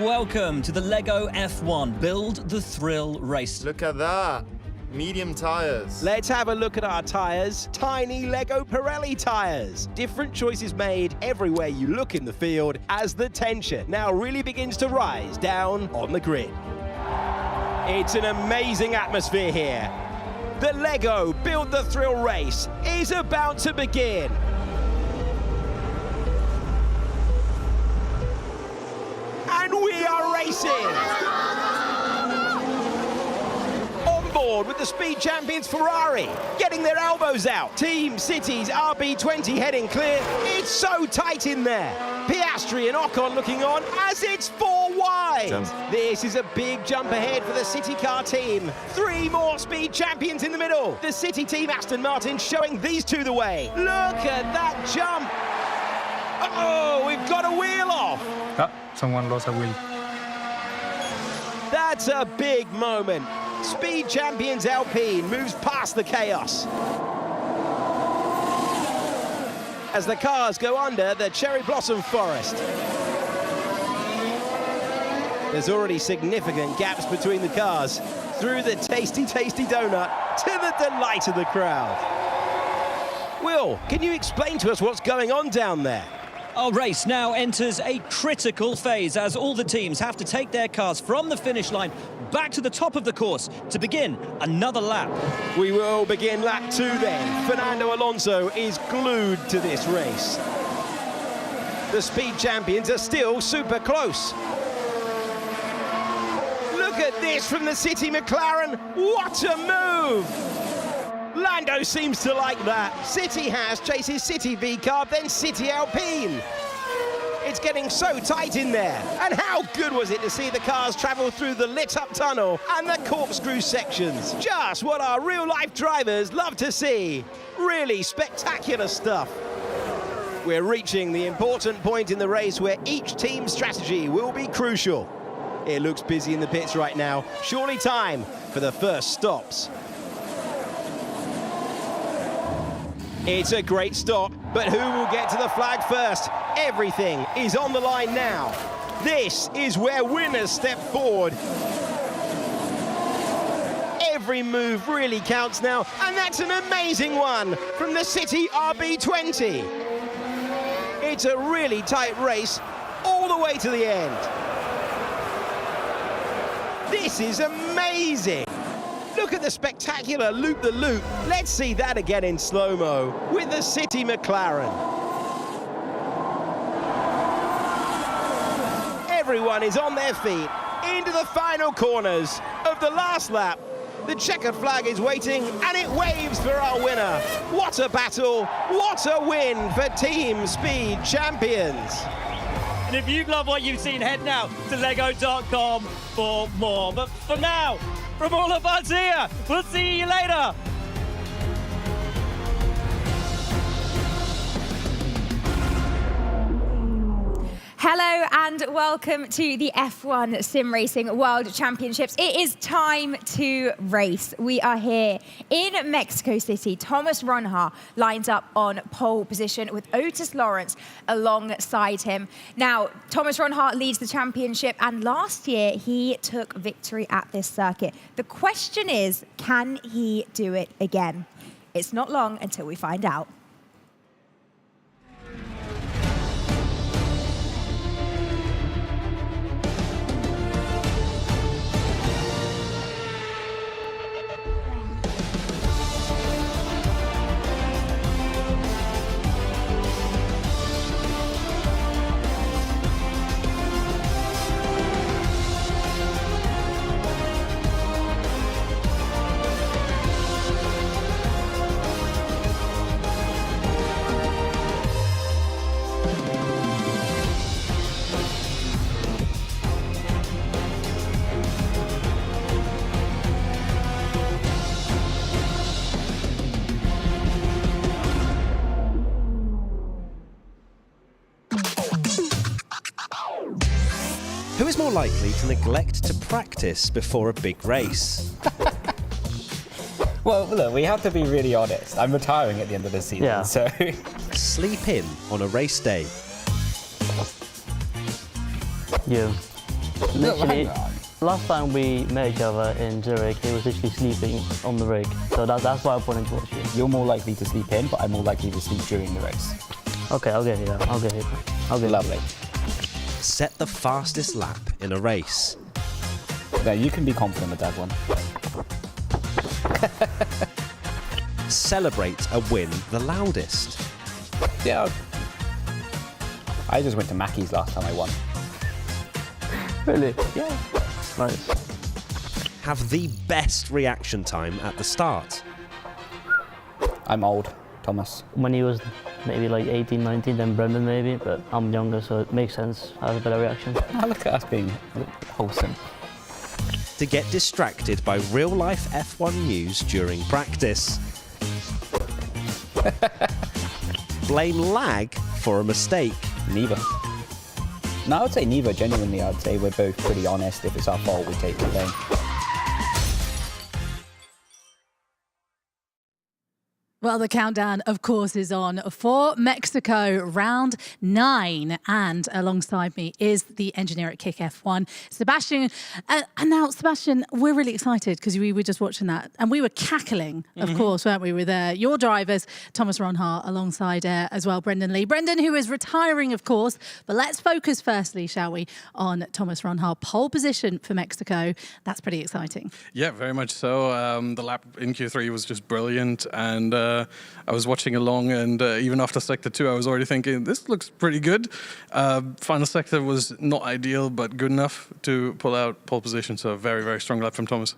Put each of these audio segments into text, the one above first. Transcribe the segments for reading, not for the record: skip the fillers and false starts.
welcome to the LEGO F1 Build the Thrill race. Look at that. Medium tyres. Let's have a look at our tyres. Tiny Lego Pirelli tyres. Different choices made everywhere you look in the field as the tension now really begins to rise down on the grid. It's an amazing atmosphere here. The LEGO Build the Thrill race is about to begin. And we are racing! Board with the speed champions Ferrari, getting their elbows out. Team City's RB20 heading clear. It's so tight in there. Piastri and Ocon looking on as it's 4 wide. This is a big jump ahead for the City car team. 3 more speed champions in the middle. The City team Aston Martin showing these two the way. Look at that jump. Uh-oh, we've got a wheel off. Someone lost a wheel. That's a big moment. Speed champions Alpine moves past the chaos. As the cars go under the cherry blossom forest. There's already significant gaps between the cars through the tasty donut to the delight of the crowd. Will, can you explain to us what's going on down there? Our race now enters a critical phase as all the teams have to take their cars from the finish line back to the top of the course to begin another lap. We will begin lap 2 then. Fernando Alonso is glued to this race. The speed champions are still super close. Look at this from the City McLaren. What a move! Lando seems to like that. City has chases City V-Carb, then City Alpine. It's getting so tight in there. And how good was it to see the cars travel through the lit-up tunnel and the corkscrew sections? Just what our real-life drivers love to see. Really spectacular stuff. We're reaching the important point in the race where each team's strategy will be crucial. It looks busy in the pits right now. Surely time for the first stops. It's a great stop, but who will get to the flag first? Everything is on the line now. This is where winners step forward. Every move really counts now, and that's an amazing one from the City RB20. It's a really tight race all the way to the end. This is amazing. Look at the spectacular loop-the-loop. Let's see that again in slow-mo with the City McLaren. Everyone is on their feet into the final corners of the last lap. The checkered flag is waiting and it waves for our winner. What a battle, what a win for Team Speed Champions. And if you love what you've seen, head now to lego.com for more. But for now, from all of us here, we'll see you later. Hello and welcome to the F1 Sim Racing World Championships. It is time to race. We are here in Mexico City. Thomas Ronha lines up on pole position with Otis Lawrence alongside him. Now, Thomas Ronha leads the championship, and last year he took victory at this circuit. The question is, can he do it again? It's not long until we find out. Who is more likely to neglect to practice before a big race? Well, look, we have to be really honest. I'm retiring at the end of the season, so... Sleep in on a race day. You. Literally, last time we met each other in Zurich, he was literally sleeping on the rig. So that's why I wanted to watch you. You're more likely to sleep in, but I'm more likely to sleep during the race. Okay, I'll get you that. I'll get it. Lovely. Set the fastest lap in a race. Yeah, you can be confident with that one. Celebrate a win the loudest. Yeah. I just went to Mackey's last time I won. Really? Yeah. Nice. Have the best reaction time at the start. I'm old, Thomas. When he was maybe like 18, 19, then Brendan maybe, but I'm younger, so it makes sense. I have a better reaction. Now look at us being wholesome. To get distracted by real-life F1 news during practice. Blame lag for a mistake. Neither. No, I would say neither. Genuinely, I'd say we're both pretty honest. If it's our fault, we take the blame. Well, the countdown, of course, is on for Mexico, round 9. And alongside me is the engineer at Kick F1, Sebastian. And now, Sebastian, we're really excited because we were just watching that. And we were cackling, of course, weren't we, with your drivers, Thomas Ronhart, alongside as well, Brendan Lee. Brendan, who is retiring, of course. But let's focus firstly, shall we, on Thomas Ronhart. Pole position for Mexico. That's pretty exciting. Yeah, very much so. The lap in Q3 was just brilliant. And I was watching along, and even after Sector 2, I was already thinking, this looks pretty good. Final sector was not ideal, but good enough to pull out pole position. So very, very strong lap from Thomas.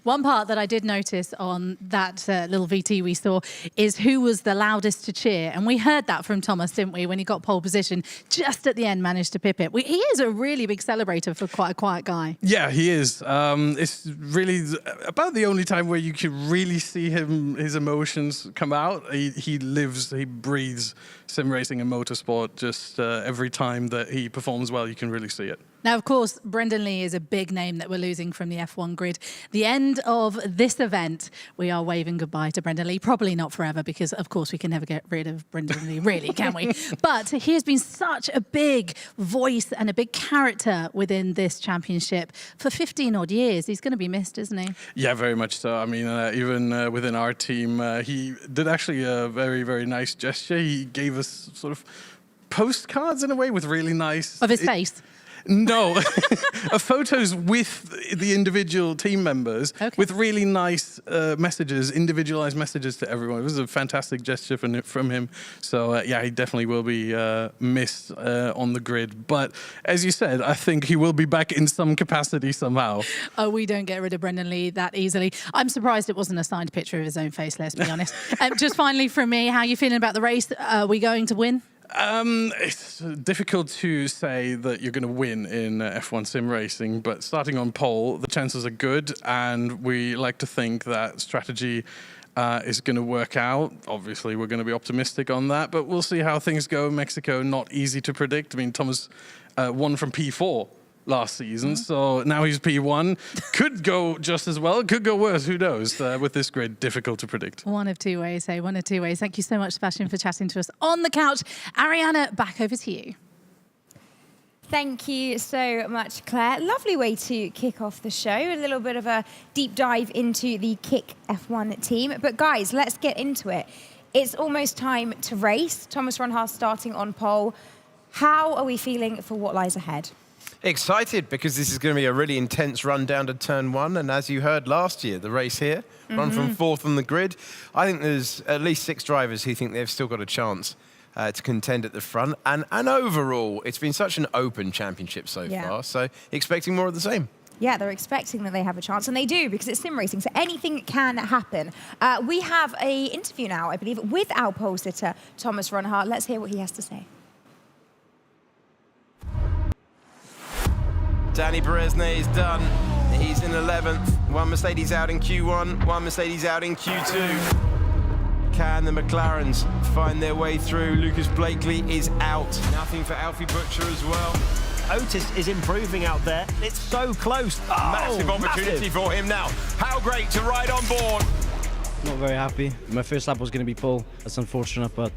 One part that I did notice on that little VT we saw is who was the loudest to cheer. And we heard that from Thomas, didn't we, when he got pole position, just at the end managed to pip it. He is a really big celebrator for quite a quiet guy. Yeah, he is. It's really about the only time where you can really see his emotions come out. He lives, he breathes sim racing and motorsport. Just every time that he performs well, you can really see it. Now, of course, Brendan Lee is a big name that we're losing from the F1 grid. The end of this event, we are waving goodbye to Brendan Lee. Probably not forever, because, of course, we can never get rid of Brendan Lee, really, can we? But he has been such a big voice and a big character within this championship for 15-odd years. He's going to be missed, isn't he? Yeah, very much so. I mean, even within our team, he did actually a very, very nice gesture. He gave us sort of postcards in a way with really nice... Of his face? No, photos with the individual team members, with really nice messages, individualized messages to everyone. It was a fantastic gesture from him. So, yeah, he definitely will be missed on the grid. But as you said, I think he will be back in some capacity somehow. Oh, we don't get rid of Brendan Lee that easily. I'm surprised it wasn't a signed picture of his own face, let's be honest. Just finally from me, how are you feeling about the race? Are we going to win? It's difficult to say that you're going to win in F1 sim racing, but starting on pole, the chances are good, and we like to think that strategy is going to work out. Obviously, we're going to be optimistic on that, but we'll see how things go. Mexico, not easy to predict. I mean, Thomas won from P4 last season, so now he's P1. Could go just as well, could go worse, who knows? With this grid, difficult to predict. One of two ways, hey, one of two ways. Thank you so much, Sebastian, for chatting to us on the couch. Ariana, back over to you. Thank you so much, Claire. Lovely way to kick off the show. A little bit of a deep dive into the Kick F1 team. But guys, let's get into it. It's almost time to race. Thomas Ronhart starting on pole. How are we feeling for what lies ahead? Excited, because this is going to be a really intense run down to turn 1. And as you heard last year, the race here, run from 4th on the grid. I think there's at least 6 drivers who think they've still got a chance to contend at the front. And overall, it's been such an open championship so far. So expecting more of the same. Yeah, they're expecting that they have a chance, and they do, because it's sim racing, so anything can happen. We have an interview now, I believe, with our pole sitter, Thomas Ronhart. Let's hear what he has to say. Danny Beresne is done. He's in 11th. One Mercedes out in Q1, one Mercedes out in Q2. Can the McLarens find their way through? Lucas Blakely is out. Nothing for Alfie Butcher as well. Otis is improving out there. It's so close. Massive opportunity for him now. How great to ride on board. Not very happy. My first lap was going to be pole. That's unfortunate, but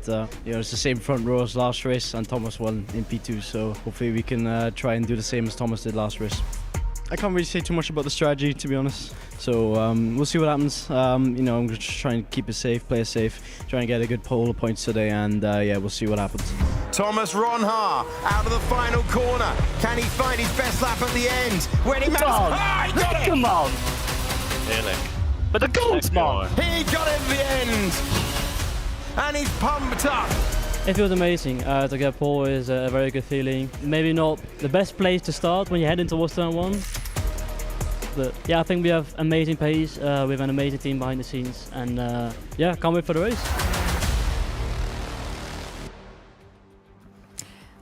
it's the same front row as last race, and Thomas won in P2, so hopefully we can try and do the same as Thomas did last race. I can't really say too much about the strategy, to be honest. So we'll see what happens. I'm just trying to keep it safe, play it safe, trying to get a good pole of points today, and we'll see what happens. Thomas Ronhaar out of the final corner. Can he find his best lap at the end? When he managed... he got it! Come on! Really? But the goal's gone! He got it at the end! And he's pumped up. It feels amazing. To get pole is a very good feeling. Maybe not the best place to start when you head into turn 1. But yeah, I think we have amazing pace. We have an amazing team behind the scenes. And can't wait for the race.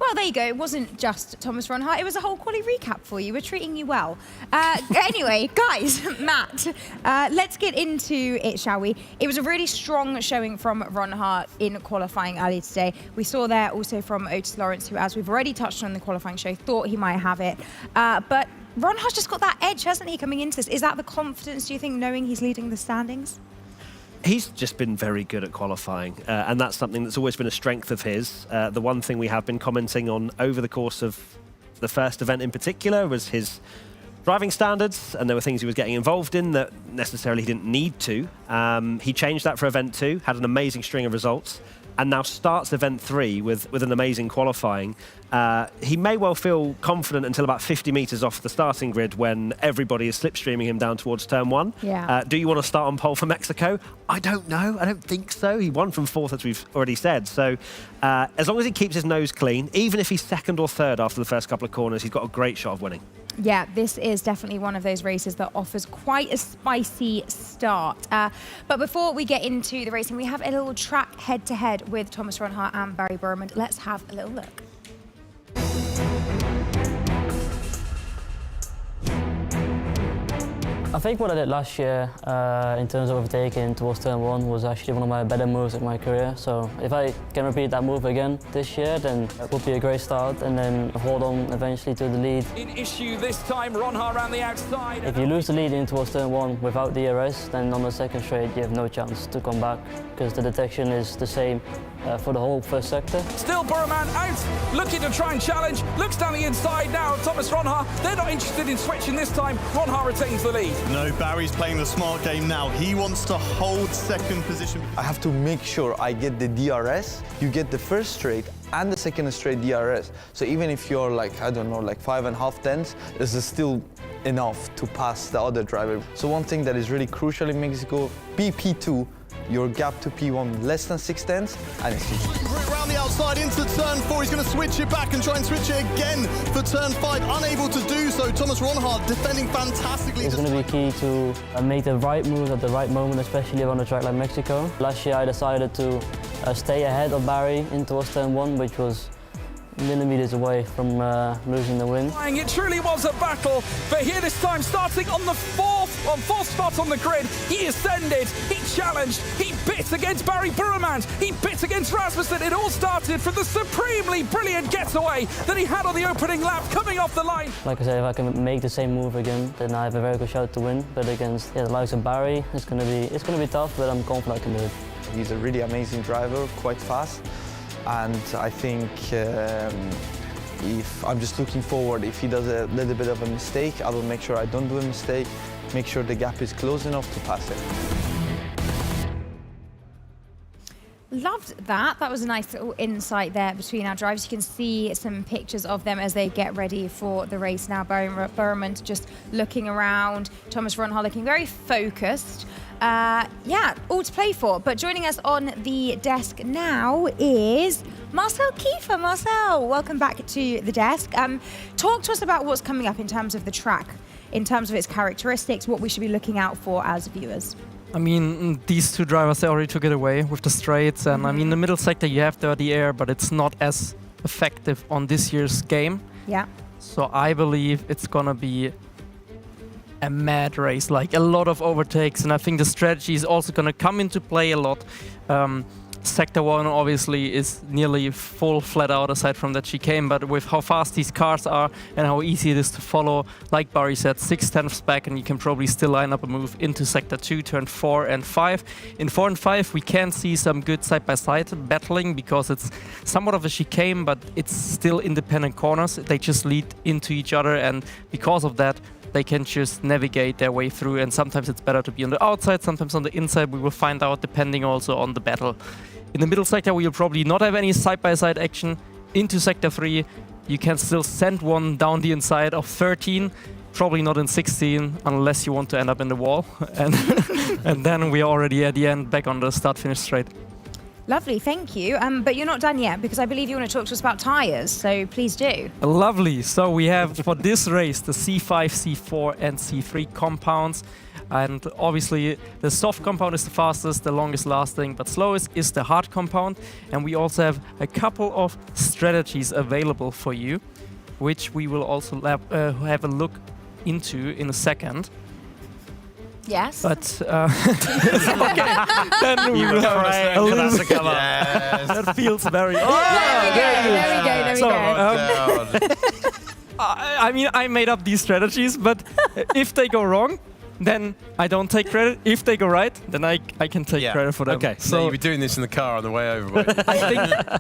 Well, there you go. It wasn't just Thomas Ronhaar. It was a whole quali recap for you. We're treating you well. Anyway, guys, Matt, let's get into it, shall we? It was a really strong showing from Ronhaar in qualifying earlier today. We saw there also from Otis Lawrence, who, as we've already touched on in the qualifying show, thought he might have it. But Ronhaar's just got that edge, hasn't he, coming into this? Is that the confidence, do you think, knowing he's leading the standings? He's just been very good at qualifying, and that's something that's always been a strength of his. The one thing we have been commenting on over the course of the first event in particular was his driving standards, and there were things he was getting involved in that necessarily he didn't need to. He changed that for event 2, had an amazing string of results, and now starts event 3 with an amazing qualifying. He may well feel confident until about 50 metres off the starting grid when everybody is slipstreaming him down towards turn 1. Yeah. Do you want to start on pole for Mexico? I don't know. I don't think so. He won from 4th, as we've already said. So as long as he keeps his nose clean, even if he's 2nd or 3rd after the first couple of corners, he's got a great shot of winning. Yeah, this is definitely one of those races that offers quite a spicy start. But before we get into the racing, we have a little track head-to-head with Thomas Ronhaar and Barry Burman. Let's have a little look. I think what I did last year in terms of overtaking towards turn 1 was actually one of my better moves in my career. So if I can repeat that move again this year, then it would be a great start, and then hold on eventually to the lead. In issue this time, Ronhaar around the outside. If you lose the lead in towards turn 1 without DRS, then on the second straight you have no chance to come back, because the detection is the same for the whole first sector. Still Burman out, looking to try and challenge, looks down the inside now, Thomas Ronhaar. They're not interested in switching this time. Ronhaar retains the lead. No, Barry's playing the smart game now. He wants to hold second position. I have to make sure I get the DRS. You get the first straight and the second straight DRS. So even if you're like, I don't know, like 5.5 tenths, this is still enough to pass the other driver. So one thing that is really crucial in Mexico, P2, your gap to P1 less than 6 tenths, and it's easy. Around the outside into turn 4, he's going to switch it back and try and switch it again for turn 5, unable to do so. Thomas Ronhaar defending fantastically. It's going to be key to make the right move at the right moment, especially on a track like Mexico. Last year I decided to stay ahead of Barry in towards turn 1, which was millimeters away from losing the win. It truly was a battle, but here this time, starting on the fourth spot on the grid, he ascended, he challenged, he bit against Barry Burman, he bit against Rasmussen. It all started from the supremely brilliant getaway that he had on the opening lap coming off the line. Like I said, if I can make the same move again, then I have a very good shot to win. But against the likes of Barry, it's gonna be tough, but I'm confident I can do it. He's a really amazing driver, quite fast. And I think if I'm just looking forward, if he does a little bit of a mistake, I will make sure I don't do a mistake, make sure the gap is close enough to pass it. Loved that. That was a nice little insight there between our drivers. You can see some pictures of them as they get ready for the race now. Barry Burman just looking around. Thomas Ronhaar looking very focused. Yeah, all to play for. But joining us on the desk now is Marcel Kiefer. Marcel, welcome back to the desk. Talk to us about what's coming up in terms of the track, in terms of its characteristics, what we should be looking out for as viewers. I mean, these two drivers, they already took it away with the straights. And I mean, the middle sector, you have dirty air, but it's not as effective on this year's game. Yeah. So I believe it's going to be a mad race, like a lot of overtakes. And I think the strategy is also going to come into play a lot. Sector 1 obviously is nearly full flat out aside from that chicane, but with how fast these cars are and how easy it is to follow, like Barry said, 6/10 back and you can probably still line up a move into Sector 2, turn 4 and 5. In 4 and 5 we can see some good side-by-side battling because it's somewhat of a chicane, but it's still independent corners. They just lead into each other, and because of that they can just navigate their way through, and sometimes it's better to be on the outside, sometimes on the inside. We will find out depending also on the battle. In the middle sector we will probably not have any side-by-side action. Into Sector 3 you can still send one down the inside of 13, probably not in 16 unless you want to end up in the wall. And then we are already at the end, back on the start-finish straight. Lovely, thank you. But you're not done yet, because I believe you want to talk to us about tyres, so please do. Lovely. So we have for this race the C5, C4 and C3 compounds. And obviously the soft compound is the fastest, the longest lasting, but slowest is the hard compound. And we also have a couple of strategies available for you, which we will also have a look into in a second. Yes. But okay. Then we will have a little bit. Yes. That feels very. There we go. I mean, I made up these strategies, but if they go wrong, then I don't take credit. If they go right, then I can take credit for them. Okay, so you'll be doing this in the car on the way over.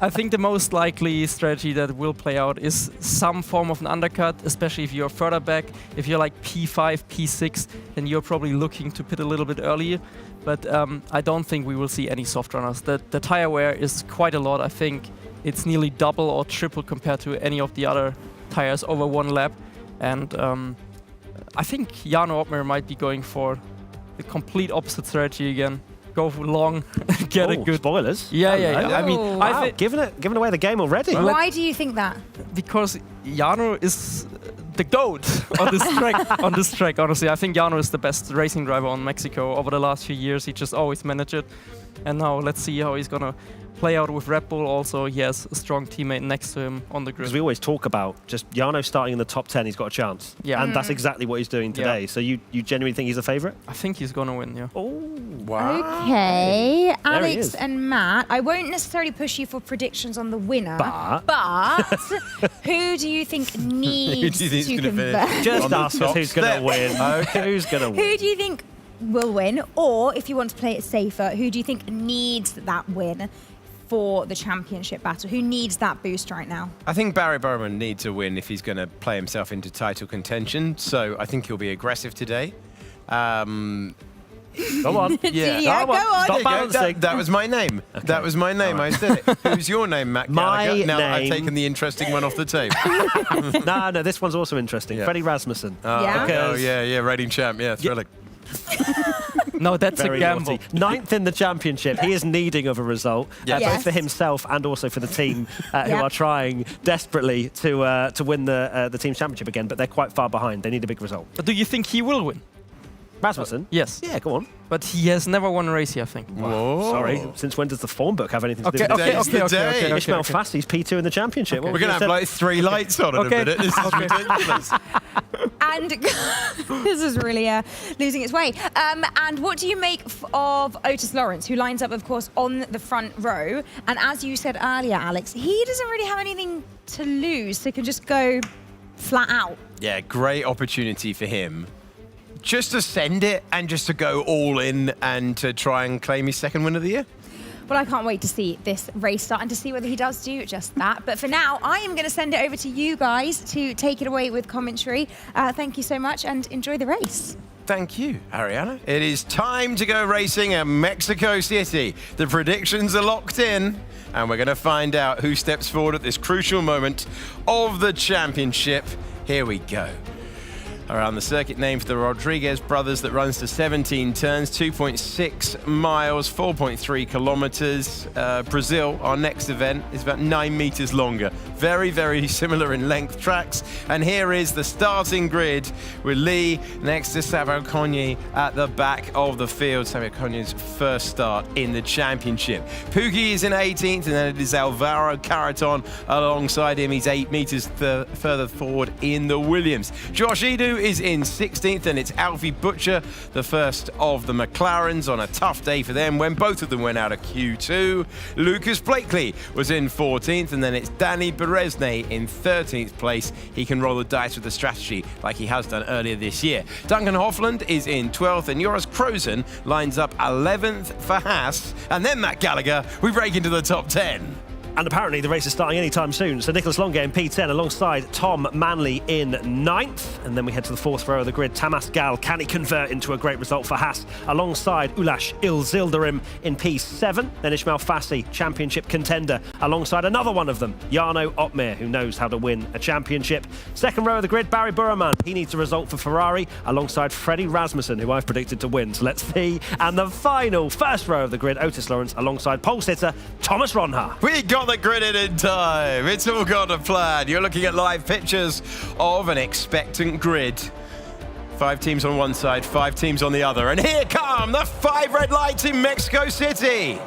I think the most likely strategy that will play out is some form of an undercut, especially if you're further back. If you're like P5, P6, then you're probably looking to pit a little bit earlier. But I don't think we will see any soft runners. The tire wear is quite a lot. I think it's nearly double or triple compared to any of the other tires over one lap. And I think Jarno Oppmer might be going for the complete opposite strategy again. Go long, get a good spoilers. Yeah. I mean, wow, giving away the game already. Why do you think that? Because Jarno is the GOAT on this track. Honestly, I think Jarno is the best racing driver on Mexico over the last few years. He just always managed it, and now let's see how he's gonna play out with Red Bull. Also, he has a strong teammate next to him on the grid. Because we always talk about just Jarno starting in the top 10, he's got a chance. Yeah. And that's exactly what he's doing today. So you genuinely think he's a favourite? I think he's going to win, yeah. Oh, wow. Okay, Alex and Matt, I won't necessarily push you for predictions on the winner, but who do you think needs to convert? Just ask us who's going to win. Okay. Who's going to win? Who do you think will win? Or if you want to play it safer, who do you think needs that win for the championship battle? Who needs that boost right now? I think Barry Burman needs a win if he's going to play himself into title contention. So I think he'll be aggressive today. Go on. Yeah, go on. Stop balancing. That was my name. Okay. That was my name. Right. I said it. Who's your name, Matt Gallagher? Now that I've taken the interesting one off the table. No, this one's also interesting. Freddie Rasmussen. Rating champ. Yeah, thrilling. No, that's very a gamble. Naughty. 9th in the championship. He is needing of a result, both for himself and also for the team, who are trying desperately to win the team championship again. But they're quite far behind. They need a big result. But do you think he will win? Rasmussen? Yes. Yeah, go on. But he has never won a race here, I think. Wow. Sorry. Since when does the form book have anything to do with it? Okay. Ishmael Fassi's P2 in the championship. Okay. We're going to have like 3 lights on in a minute. This is ridiculous. And this is really losing its way. And what do you make of Otis Lawrence, who lines up, of course, on the front row? And as you said earlier, Alex, he doesn't really have anything to lose, so he can just go flat out. Yeah, great opportunity for him. Just to send it and just to go all in and to try and claim his second win of the year. Well, I can't wait to see this race start and to see whether he does do just that. But for now, I am going to send it over to you guys to take it away with commentary. Thank you so much and enjoy the race. Thank you, Ariana. It is time to go racing at Mexico City. The predictions are locked in, and we're going to find out who steps forward at this crucial moment of the championship. Here we go. Around the circuit named for the Rodriguez brothers that runs to 17 turns, 2.6 miles, 4.3 kilometers. Brazil, our next event, is about 9 meters longer, Very, very similar in length tracks. And here is the starting grid with Lee next to Savio Cogni at the back of the field. Savio Cogni's first start in the championship. Pookie is in 18th, and then it is Alvaro Caraton alongside him. He's 8 meters further forward in the Williams. Josh Edu is in 16th, and it's Alfie Butcher, the first of the McLarens, on a tough day for them when both of them went out of Q2. Lucas Blakely was in 14th, and then it's Danny Beresnay in 13th place. He can roll the dice with the strategy like he has done earlier this year. Duncan Hoffland is in 12th, and Joris Krozen lines up 11th for Haas. And then Matt Gallagher, we break into the top 10. And apparently the race is starting anytime soon. So Nicholas Longe in P10 alongside Tom Manley in 9th. And then we head to the 4th row of the grid. Tamas Gal, can he convert into a great result for Haas? Alongside Ulash Ilzildarim in P7. Then Ismail Fassi, championship contender, alongside another one of them, Jarno Opmeer, who knows how to win a championship. 2nd row of the grid, Barry Burman. He needs a result for Ferrari, alongside Freddie Rasmussen, who I've predicted to win. So let's see. And the final 1st row of the grid, Otis Lawrence, alongside pole sitter Thomas Ronha. We got the grid in time. It's all got a plan. You're looking at live pictures of an expectant grid. 5 teams on one side, 5 teams on the other. And here come the 5 red lights in Mexico City.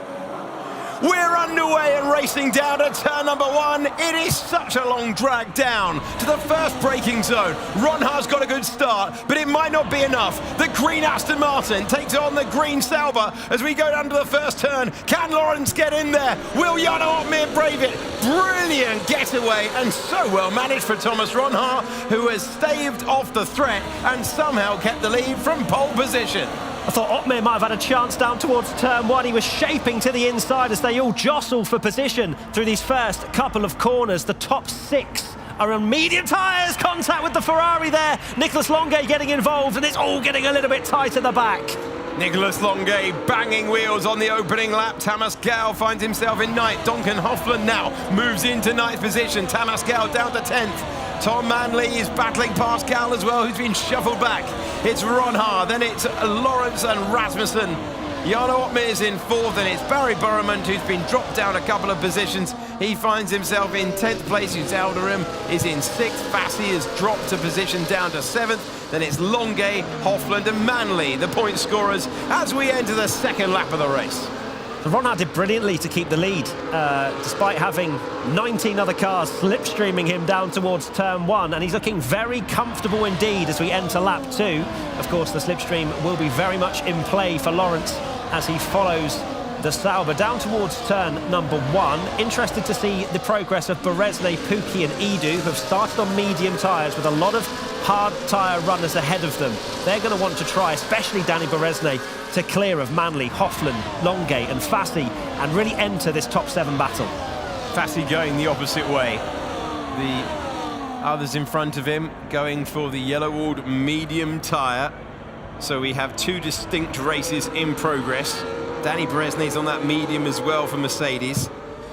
We're underway and racing down to turn number 1. It is such a long drag down to the first braking zone. Ronha's got a good start, but it might not be enough. The green Aston Martin takes on the green Sauber as we go down to the first turn. Can Lawrence get in there? Will Jarno Opmeer brave it? Brilliant getaway, and so well managed for Thomas Ronha, who has staved off the threat and somehow kept the lead from pole position. I thought Opmeer might have had a chance down towards turn 1. He was shaping to the inside as they all jostle for position through these first couple of corners. The top 6 are on medium tyres. Contact with the Ferrari there. Nicholas Longe getting involved, and it's all getting a little bit tight at the back. Nicholas Longe banging wheels on the opening lap. Tamas Gal finds himself in 9th. Duncan Hoffland now moves into 9th position. Tamas Gal down to 10th. Tom Manley is battling past Gal as well, who's been shuffled back. It's Ronha, then it's Lawrence and Rasmussen. Jarno Opmeer's in 4th, and it's Barry Burman, who's been dropped down a couple of positions. He finds himself in 10th place. Zeldarim is in 6th. Fassi has dropped a position down to 7th. Then it's Longe, Hoffland and Manley, the point scorers, as we enter the 2nd lap of the race. Ronha did brilliantly to keep the lead, despite having 19 other cars slipstreaming him down towards turn 1, and he's looking very comfortable indeed as we enter lap 2. Of course, the slipstream will be very much in play for Lawrence as he follows the Sauber down towards turn number 1. Interested to see the progress of Beresnay, Pookie and Edu, who have started on medium tyres with a lot of hard tyre runners ahead of them. They're going to want to try, especially Danny Beresnay, to clear of Manley, Hoffland, Longe and Fassi and really enter this top 7 battle. Fassi going the opposite way. The others in front of him going for the yellow-walled medium tyre. So we have 2 distinct races in progress. Danny Beresnay's on that medium as well for Mercedes.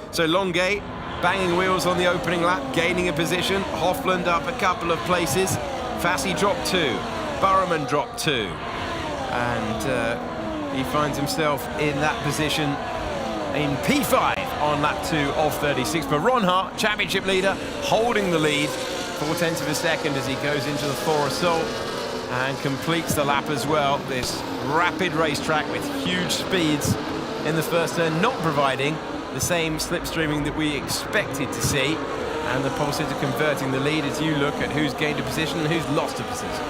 So Longe banging wheels on the opening lap, gaining a position. Hoffland up a couple of places. Fassi dropped 2. Burman dropped 2. And he finds himself in that position in P5 on lap 2 of 36. But Ronha, championship leader, holding the lead 0.4 of a second as he goes into the Foro Sol and completes the lap as well. This rapid racetrack with huge speeds in the first turn, not providing the same slipstreaming that we expected to see. And the pole sitter converting the lead as you look at who's gained a position and who's lost a position.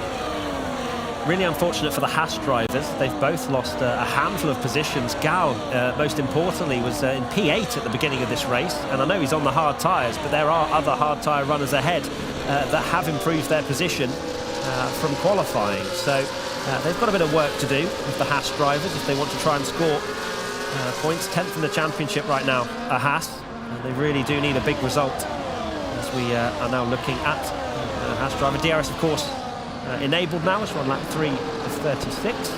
Really unfortunate for the Haas drivers. They've both lost a handful of positions. Gal, most importantly, was in P8 at the beginning of this race. And I know he's on the hard tyres, but there are other hard tyre runners ahead that have improved their position from qualifying. So they've got a bit of work to do with the Haas drivers if they want to try and score points. 10th in the championship right now, a Haas. And they really do need a big result as we are now looking at Haas driver. DRS, of course, enabled now as we're on lap 3 of 36.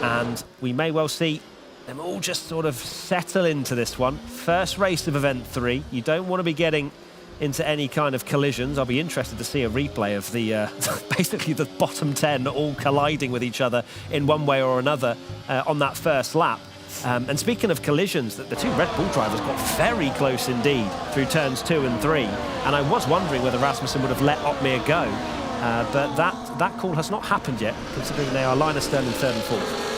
And we may well see them all just sort of settle into this one. First race of event 3. You don't want to be getting into any kind of collisions. I'll be interested to see a replay of the basically the bottom 10 all colliding with each other in one way or another on that first lap. And speaking of collisions, the two Red Bull drivers got very close indeed through turns 2 and 3. And I was wondering whether Rasmussen would have let Otmir go. But that call has not happened yet, considering they are Linus Stern in 3rd and 4th.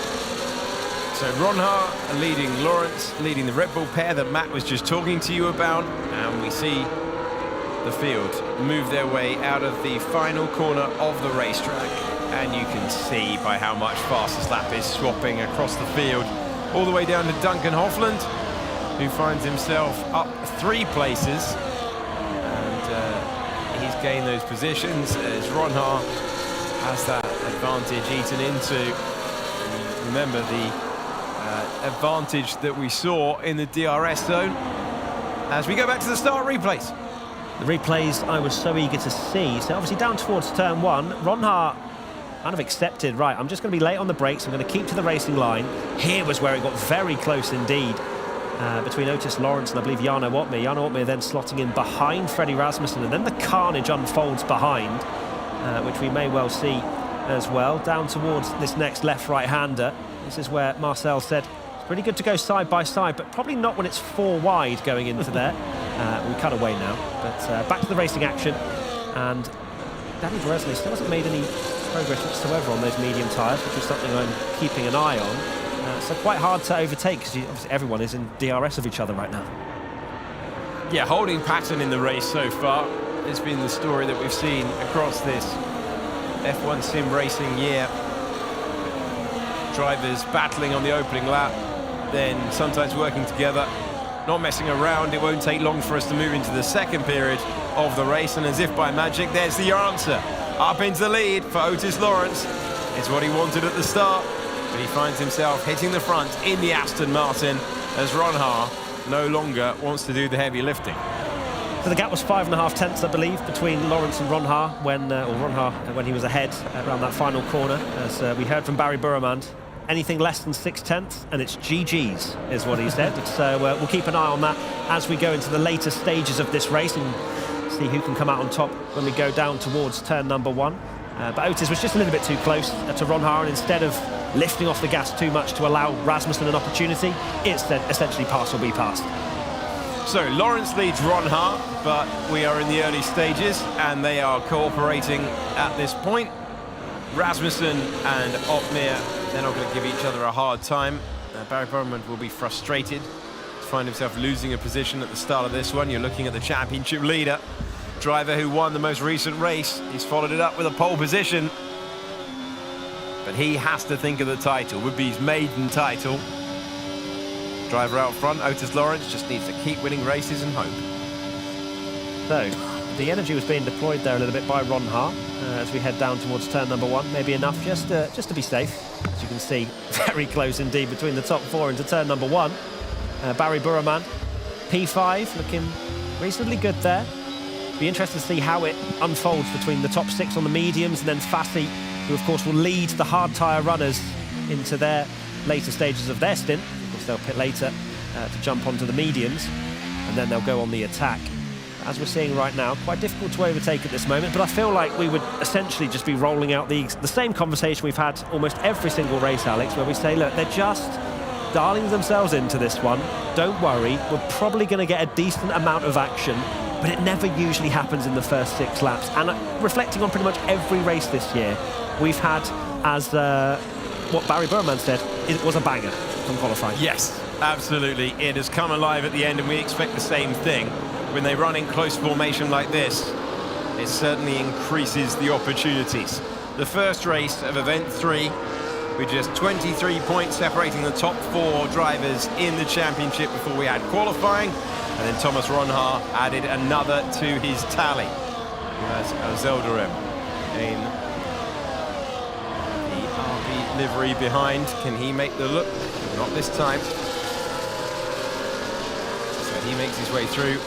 So Ronhaar leading Lawrence, leading the Red Bull pair that Matt was just talking to you about. And we see the field move their way out of the final corner of the racetrack. And you can see by how much fastest lap is swapping across the field, all the way down to Duncan Hofland, who finds himself up 3 places. And he's gained those positions as Ronhaar has that advantage eaten into. And remember the advantage that we saw in the DRS zone. As we go back to the start replays. The replays I was so eager to see. So obviously down towards turn 1, Ronhaar kind of accepted, right, I'm just going to be late on the brakes, I'm going to keep to the racing line. Here was where it got very close indeed between Otis Lawrence and I believe Jarno Otmir. Jarno Otmir then slotting in behind Freddie Rasmussen, and then the carnage unfolds behind, which we may well see as well. Down towards this next left-right-hander. This is where Marcel said it's pretty good to go side by side, but probably not when it's 4 wide going into there. We cut away now, but back to the racing action. And Danny Bresley still hasn't made any progress whatsoever on those medium tyres, which is something I'm keeping an eye on. So quite hard to overtake, because obviously everyone is in DRS of each other right now. Yeah, holding pattern in the race so far has been the story that we've seen across this F1 sim racing year. Drivers battling on the opening lap, then sometimes working together, not messing around. It won't take long for us to move into the second period of the race, and as if by magic, there's the answer. Up into the lead for Otis Lawrence. It's what he wanted at the start, but he finds himself hitting the front in the Aston Martin as Ronhaar no longer wants to do the heavy lifting. So the gap was 5.5 tenths, I believe, between Lawrence and Ronhaar when he was ahead around that final corner. As we heard from Barry Burremand, anything less than 6 tenths and it's GG's is what he said. So we'll keep an eye on that as we go into the later stages of this race and see who can come out on top when we go down towards turn number 1. But Otis was just a little bit too close to Ronhaar, and instead of lifting off the gas too much to allow Rasmussen an opportunity, it's essentially pass or be passed. So Lawrence leads Ronhaar, but we are in the early stages and they are cooperating at this point. Rasmussen and Otmir, they're not going to give each other a hard time. Barry Burremand will be frustrated to find himself losing a position at the start of this one. You're looking at the championship leader, driver who won the most recent race. He's followed it up with a pole position, but he has to think of the title. Would be his maiden title. Driver out front, Otis Lawrence, just needs to keep winning races and hope. So the energy was being deployed there a little bit by Ronhaar as we head down towards turn number 1. Maybe enough just to be safe. As you can see, very close indeed between the top 4 into turn number 1. Barry Burremand, P5, looking reasonably good there. Be interested to see how it unfolds between the top 6 on the mediums and then Fassi, who of course will lead the hard tyre runners into their later stages of their stint. Of course they'll pit later to jump onto the mediums, and then they'll go on the attack. As we're seeing right now, quite difficult to overtake at this moment, but I feel like we would essentially just be rolling out the same conversation we've had almost every single race, Alex, where we say, look, they're just dialing themselves into this one. Don't worry, we're probably going to get a decent amount of action, but it never usually happens in the first 6 laps. And reflecting on pretty much every race this year, we've had, as what Barry Burremand said, it was a banger from qualifying. Yes, absolutely. It has come alive at the end, and we expect the same thing. When they run in close formation like this, it certainly increases the opportunities. The first race of event 3, with just 23 points separating the top 4 drivers in the championship before we had qualifying, and then Thomas Ronhaar added another to his tally. As Zelderem in the RB livery behind. Can he make the look? Not this time. So he makes his way through.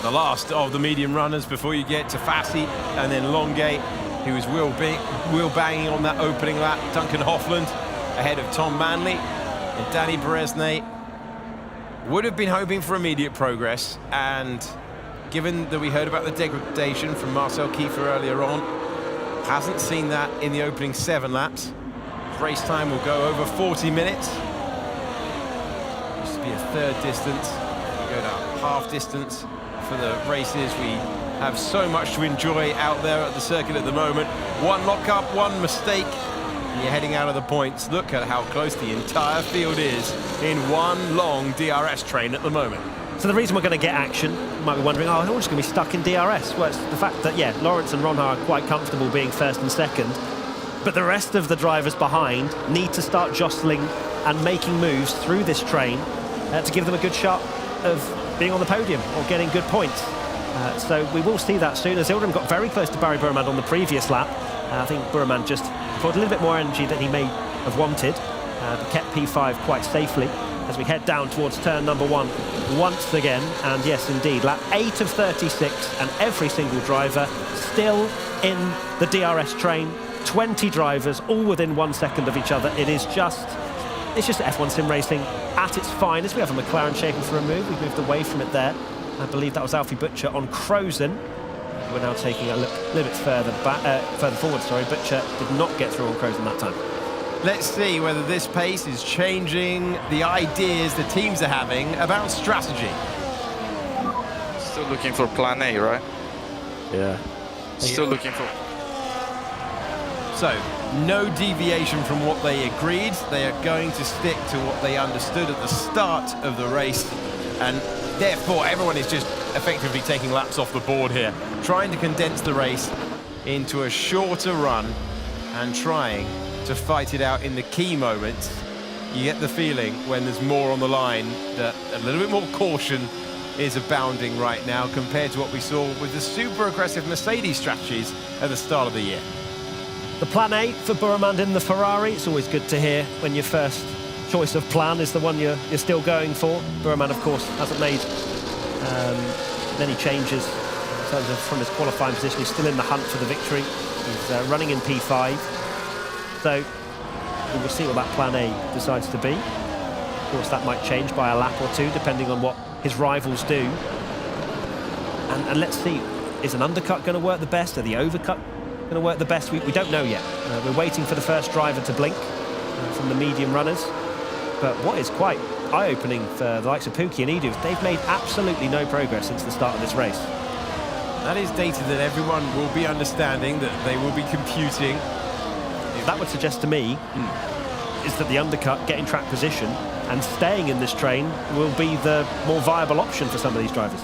The last of the medium runners before you get to Fassi and then Longate, who is wheel banging on that opening lap. Duncan Hofland ahead of Tom Manley, and Danny Beresnay would have been hoping for immediate progress, and given that we heard about the degradation from Marcel Kiefer earlier on, hasn't seen that in the opening 7 laps. race time will go over 40 minutes. Used to be a third distance. We go to half distance for the races. We have so much to enjoy out there at the circuit at the moment. One lock-up, one mistake, and you're heading out of the points. Look at how close the entire field is in one long DRS train at the moment. So the reason we're going to get action, you might be wondering, oh, we're just going to be stuck in DRS. Well, it's the fact that, yeah, Lawrence and Ronhaar are quite comfortable being first and second, but the rest of the drivers behind need to start jostling and making moves through this train to give them a good shot of being on the podium or getting good points. So we will see that soon. As Ildrim got very close to Barry Burman on the previous lap. I think Burman just put a little bit more energy than he may have wanted, but kept P5 quite safely as we head down towards turn number 1 once again. And yes, indeed, lap 8 of 36, and every single driver still in the DRS train. 20 drivers, all within 1 second of each other. It's just F1 sim racing at its finest. We have a McLaren shaping for a move. We've moved away from it there. I believe that was Alfie Butcher on Crozen. We're now taking a little bit further forward. Sorry, Butcher did not get through on Crozen that time. Let's see whether this pace is changing the ideas the teams are having about strategy. Still looking for plan A, right? Yeah. Still looking for... So, no deviation from what they agreed. They are going to stick to what they understood at the start of the race, and therefore everyone is just effectively taking laps off the board here, trying to condense the race into a shorter run and trying to fight it out in the key moments. You get the feeling when there's more on the line that a little bit more caution is abounding right now compared to what we saw with the super aggressive Mercedes strategies at the start of the year. The plan A for Burman in the Ferrari. It's always good to hear when your first choice of plan is the one you're still going for. Burman, of course, hasn't made many changes in terms of from his qualifying position. He's still in the hunt for the victory. He's running in P5. So we will see what that plan A decides to be. Of course, that might change by a lap or two, depending on what his rivals do. And let's see, is an undercut going to work the best? Are the overcut going to work the best? We don't know yet. We're waiting for the first driver to blink from the medium runners. But what is quite eye-opening for the likes of Pookie and Edu, they've made absolutely no progress since the start of this race. That is data that everyone will be understanding, that they will be computing. That would suggest to me is that the undercut, getting track position and staying in this train will be the more viable option for some of these drivers.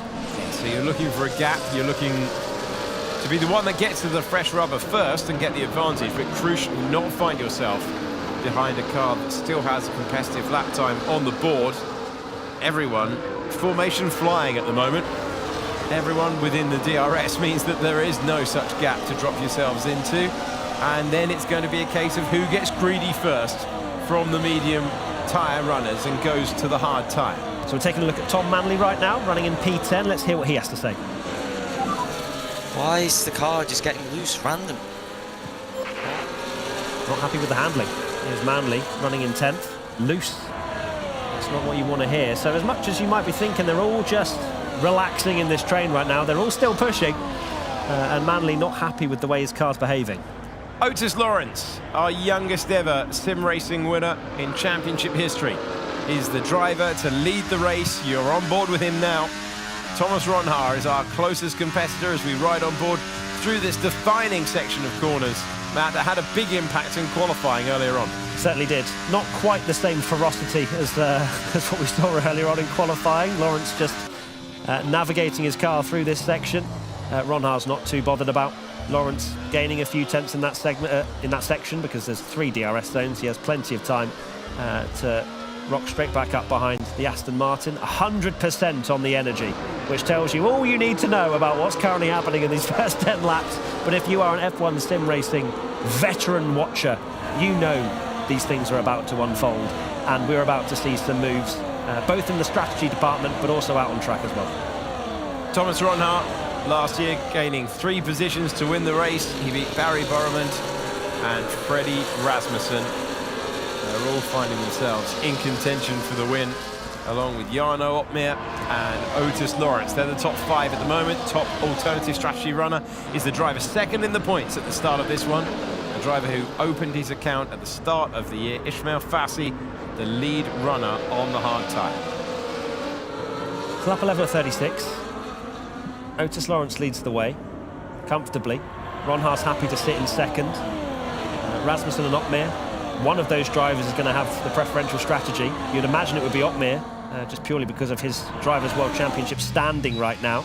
So you're looking for a gap, you're looking to be the one that gets to the fresh rubber first and get the advantage, but crucially not find yourself behind a car that still has a competitive lap time on the board. Everyone, formation flying at the moment. Everyone within the DRS means that there is no such gap to drop yourselves into. And then it's going to be a case of who gets greedy first from the medium tyre runners and goes to the hard tyre. So we're taking a look at Tom Manley right now, running in P10. Let's hear what he has to say. Why is the car just getting loose, random? Not happy with the handling. Here's Manley running in 10th. Loose. That's not what you want to hear. So as much as you might be thinking they're all just relaxing in this train right now, they're all still pushing. And Manley not happy with the way his car's behaving. Otis Lawrence, our youngest ever sim racing winner in championship history, is the driver to lead the race. You're on board with him now. Thomas Ronhaar is our closest competitor as we ride on board through this defining section of corners. Matt, that had a big impact in qualifying earlier on. Certainly did. Not quite the same ferocity as what we saw earlier on in qualifying. Lawrence just navigating his car through this section. Ronhaar's not too bothered about Lawrence gaining a few tenths in that segment, in that section, because there's 3 DRS zones. He has plenty of time to rock straight back up behind the Aston Martin. 100% on the energy, which tells you all you need to know about what's currently happening in these first 10 laps. But if you are an F1 sim racing veteran watcher, you know these things are about to unfold, and we're about to see some moves, both in the strategy department, but also out on track as well. Thomas Ronhaar, last year gaining 3 positions to win the race. He beat Barry Burman and Freddie Rasmussen. They're all finding themselves in contention for the win, along with Jarno Opmeer and Otis Lawrence. They're the top 5 at the moment. Top alternative strategy runner is the driver second in the points at the start of this one. a driver who opened his account at the start of the year. Ismail Fassi, the lead runner on the hard tyre. Lap 11 of 36. Otis Lawrence leads the way comfortably. Ron Haas happy to sit in second. Rasmussen and Otmir. One of those drivers is going to have the preferential strategy. You'd imagine it would be Otmir, just purely because of his Drivers' World Championship standing right now.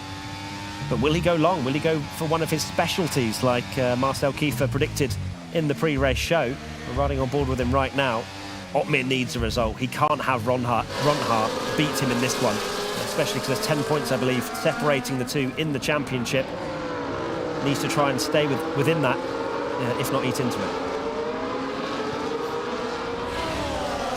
But will he go long? Will he go for one of his specialties like Marcel Kiefer predicted in the pre-race show? We're riding on board with him right now. Otmir needs a result. He can't have Ron Hart beat him in this one, especially because there's 10 points, I believe, separating the two in the championship. Needs to try and stay within that, if not eat into it.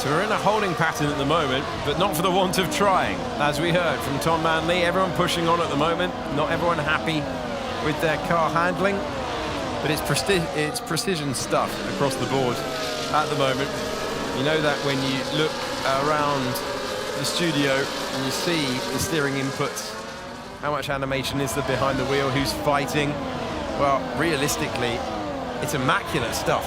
So we're in a holding pattern at the moment, but not for the want of trying. As we heard from Tom Manley, everyone pushing on at the moment. Not everyone happy with their car handling, but it's precision stuff across the board at the moment. You know that when you look around the studio and you see the steering inputs, how much animation is there behind the wheel, who's fighting? Well, realistically, it's immaculate stuff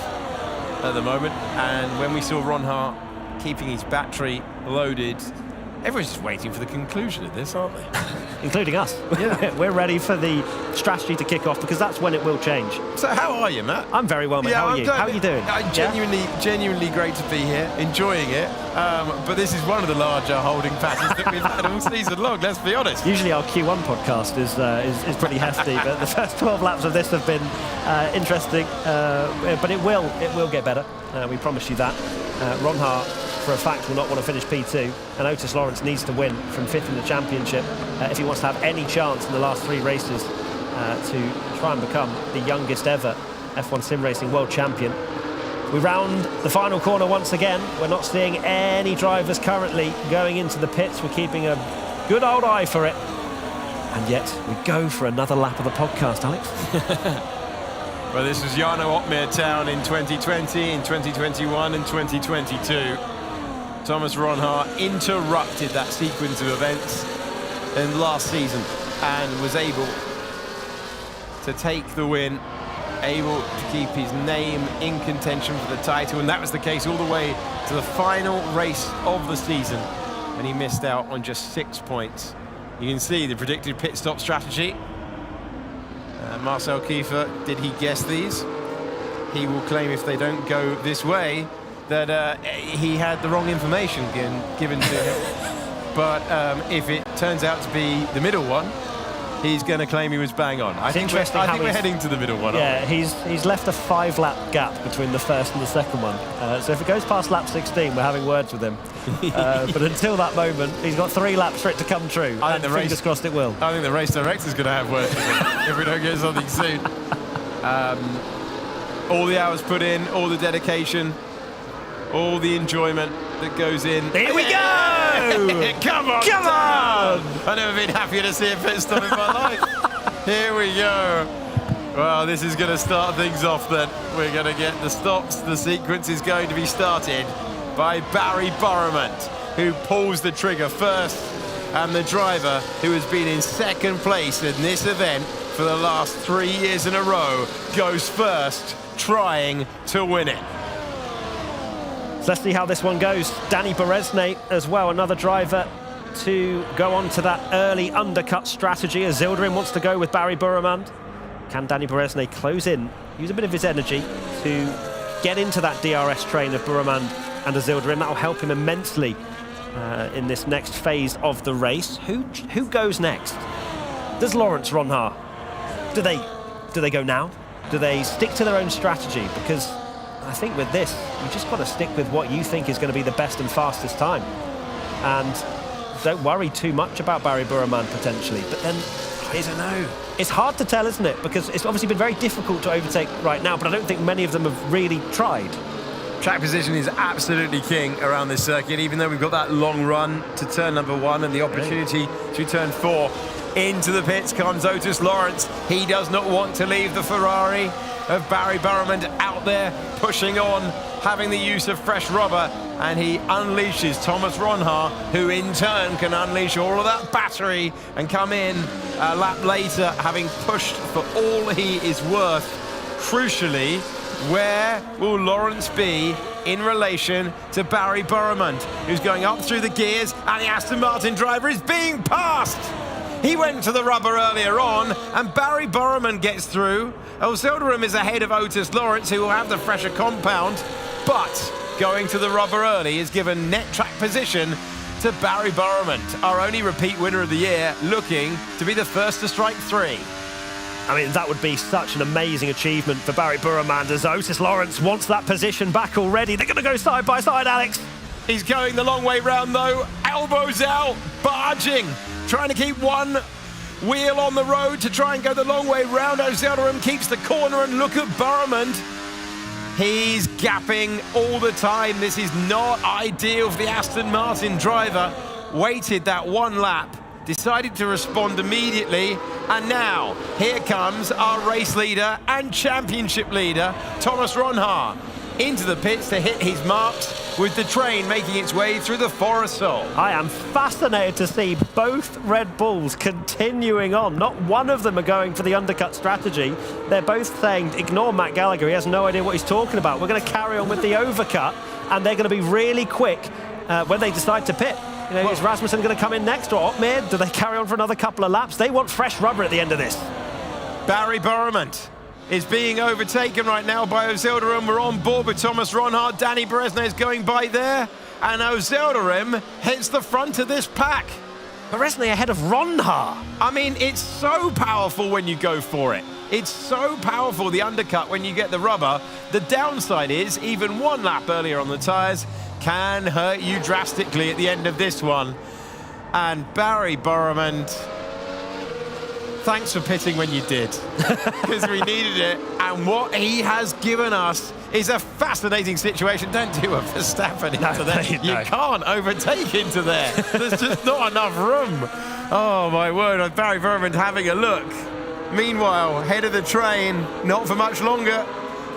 at the moment. And when we saw Ron Hart keeping his battery loaded, everyone's just waiting for the conclusion of this, aren't they? Including us. Yeah. We're ready for the strategy to kick off, because that's when it will change. So how are you, Matt? I'm very well, mate. How are you? How are you doing? Genuinely great to be here, enjoying it. But this is one of the larger holding patterns that we've had all season long, let's be honest. Usually our Q1 podcast is pretty hefty, but the first 12 laps of this have been interesting. But it will get better. We promise you that. Ron Hart, for a fact, will not want to finish P2, and Otis Lawrence needs to win from 5th in the championship if he wants to have any chance in the last 3 races to try and become the youngest ever F1 Sim Racing World Champion. We round the final corner once again. We're not seeing any drivers currently going into the pits. We're keeping a good old eye for it. And yet, we go for another lap of the podcast, Alex. Well, this was Jarno Otmir Town in 2020, in 2021 and 2022. Thomas Ron Hart interrupted that sequence of events in last season and was able to take the win, able to keep his name in contention for the title, and that was the case all the way to the final race of the season, and he missed out on just 6 points. You can see the predicted pit stop strategy. Marcel Kiefer, did he guess these? He will claim if they don't go this way that he had the wrong information given to him. But if it turns out to be the middle one, he's going to claim he was bang on. I think we're heading to the middle one. Yeah, he's left a 5-lap gap between the first and the second one. So if it goes past lap 16, we're having words with him. But until that moment, he's got 3 laps for it to come true. And fingers crossed it will. I think the race director's going to have words with him if we don't get something soon. All the hours put in, all the dedication, all the enjoyment that goes in. Here we go! Come on! Come on! I've never been happier to see a pit stop in my life. Here we go. Well, this is going to start things off then. We're going to get the stops. The sequence is going to be started by Barry Burrament, who pulls the trigger first, and the driver who has been in second place in this event for the last 3 years in a row goes first, trying to win it. So let's see how this one goes. Danny Beresnay as well, another driver to go on to that early undercut strategy as Zildjian wants to go with Barry Burrament. Can Danny Beresnay close in, use a bit of his energy to get into that DRS train of Burrament and a Zildjian? That will help him immensely in this next phase of the race. Who goes next? Does Lawrence, Ron Hart? Do they go now? Do they stick to their own strategy? Because I think with this, you just got to stick with what you think is going to be the best and fastest time. And don't worry too much about Barry Burrament potentially. But then, I don't know. It's hard to tell, isn't it? Because it's obviously been very difficult to overtake right now, but I don't think many of them have really tried. Track position is absolutely king around this circuit, even though we've got that long run to turn number 1 and the opportunity to turn 4. Into the pits comes Otis Lawrence. He does not want to leave the Ferrari of Barry Burrament out there, pushing on, having the use of fresh rubber, and he unleashes Thomas Ron Hart, who in turn can unleash all of that battery and come in a lap later, having pushed for all he is worth. Crucially, Where will Lawrence be in relation to Barry Burramund, who's going up through the gears, and the Aston Martin driver is being passed? He went to the rubber earlier on, and Barry Burramund gets through. Autódromo is ahead of Otis Lawrence, who will have the fresher compound, but going to the rubber early is given net track position to Barry Burramund, our only repeat winner of the year, looking to be the first to strike 3. I mean, that would be such an amazing achievement for Barry Burramund, as Otis Lawrence wants that position back already. They're going to go side by side, Alex. He's going the long way round, though. Elbows out, barging, trying to keep one wheel on the road to try and go the long way round. Autódromo keeps the corner, and look at Burramund. He's gapping all the time. This is not ideal for the Aston Martin driver. Waited that one lap, decided to respond immediately, and now here comes our race leader and championship leader, Thomas Ronhaar, into the pits to hit his marks, with the train making its way through the Forest Sol. I am fascinated to see both Red Bulls continuing on. Not one of them are going for the undercut strategy. They're both saying, ignore Matt Gallagher, he has no idea what he's talking about. We're going to carry on with the overcut, and they're going to be really quick when they decide to pit. You know, is Rasmussen going to come in next, or Otmir? Do they carry on for another couple of laps? They want fresh rubber at the end of this. Barry Burramund is being overtaken right now by Autódromo. We're on board with Thomas Ronhaar. Danny Beresne is going by there, and Autódromo hits the front of this pack. Beresne ahead of Ronhaar. I mean, it's so powerful when you go for it. It's so powerful, the undercut, when you get the rubber. The downside is, even one lap earlier on the tyres can hurt you drastically at the end of this one. And Barry Burramund, thanks for pitting when you did, because we needed it. And what he has given us is a fascinating situation. Don't do a Verstappen into there. You can't overtake into there. There's just not enough room. Oh, my word. Barry Burramund having a look. Meanwhile, head of the train, not for much longer.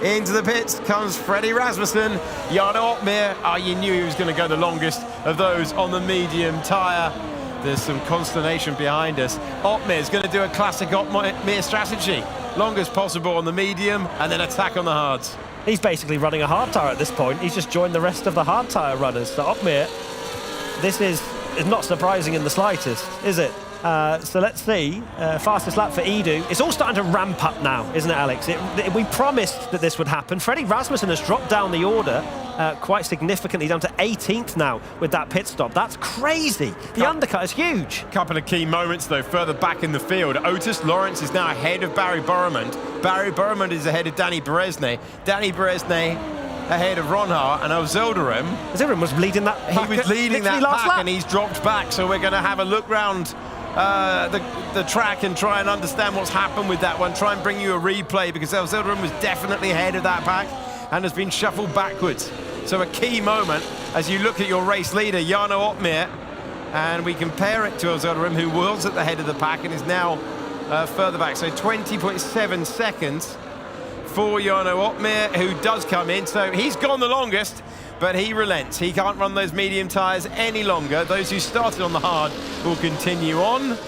Into the pits comes Freddie Rasmussen. Jarno Opmeer, you knew he was going to go the longest of those on the medium tyre. There's some consternation behind us. Opmeer's going to do a classic Opmeer strategy. Longest possible on the medium, and then attack on the hards. He's basically running a hard tyre at this point. He's just joined the rest of the hard tyre runners. So Opmeer, this is not surprising in the slightest, is it? So let's see. Fastest lap for Edu. It's all starting to ramp up now, isn't it, Alex? We promised that this would happen. Freddie Rasmussen has dropped down the order quite significantly, down to 18th now with that pit stop. That's crazy. The undercut is huge. Couple of key moments, though, further back in the field. Otis Lawrence is now ahead of Barry Burramund. Barry Burramund is ahead of Danny Beresne. Danny Beresne ahead of Ronhaar, and Autódromo was leading that pack. He was leading that pack, lap. and he's dropped back. So we're going to have a look round the track and try and understand what's happened with that one. Try and bring you a replay, because Autódromo was definitely ahead of that pack and has been shuffled backwards. So a key moment as you look at your race leader, Jarno Opmeer, and we compare it to Autódromo, who was at the head of the pack and is now further back. So 20.7 seconds for Jarno Opmeer, who does come in. So he's gone the longest, but he relents. He can't run those medium tyres any longer. Those who started on the hard will continue on.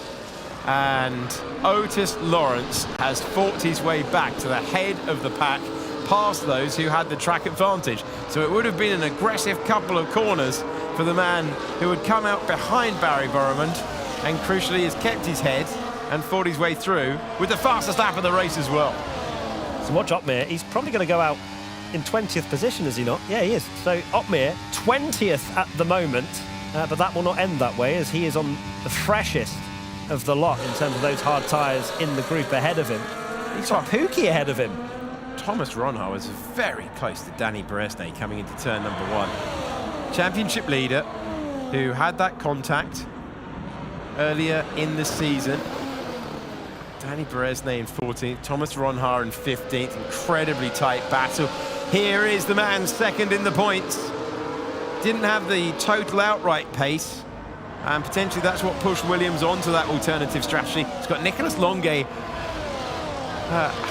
And Otis Lawrence has fought his way back to the head of the pack, past those who had the track advantage. So it would have been an aggressive couple of corners for the man who had come out behind Barry Burramund, and crucially has kept his head and fought his way through with the fastest lap of the race as well. So watch Opmeer. He's probably going to go out in 20th position, is he not? Yeah, he is. So Opmeer, 20th at the moment, but that will not end that way, as he is on the freshest of the lot in terms of those hard tyres in the group ahead of him. He's got Pookie ahead of him. Thomas Ronhaar was very close to Danny Beresne coming into turn number 1. Championship leader who had that contact earlier in the season. Danny Beresne in 14th, Thomas Ronhaar in 15th. Incredibly tight battle. Here is the man second in the points. Didn't have the total outright pace, and potentially that's what pushed Williams onto that alternative strategy. It's got Nicolas Longuet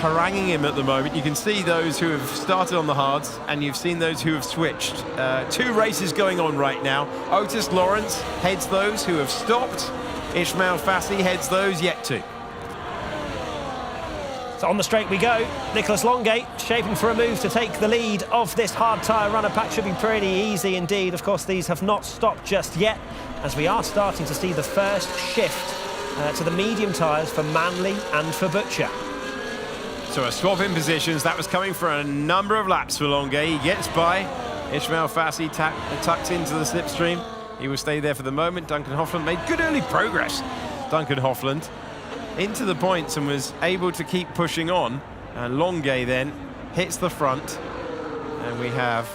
haranguing him at the moment. You can see those who have started on the hards, and you've seen those who have switched. 2 races going on right now. Otis Lawrence heads those who have stopped. Ismail Fassi heads those yet to. So on the straight we go. Nicholas Longate shaping for a move to take the lead of this hard tyre runner pack. Should be pretty easy indeed. Of course, these have not stopped just yet, as we are starting to see the first shift to the medium tyres for Manley and for Butcher. So a swap in positions. That was coming for a number of laps for Longay. He gets by. Ishmael Fassi tucked into the slipstream. He will stay there for the moment. Duncan Hoffland made good early progress. Duncan Hoffland into the points and was able to keep pushing on. And Longay then hits the front. And we have,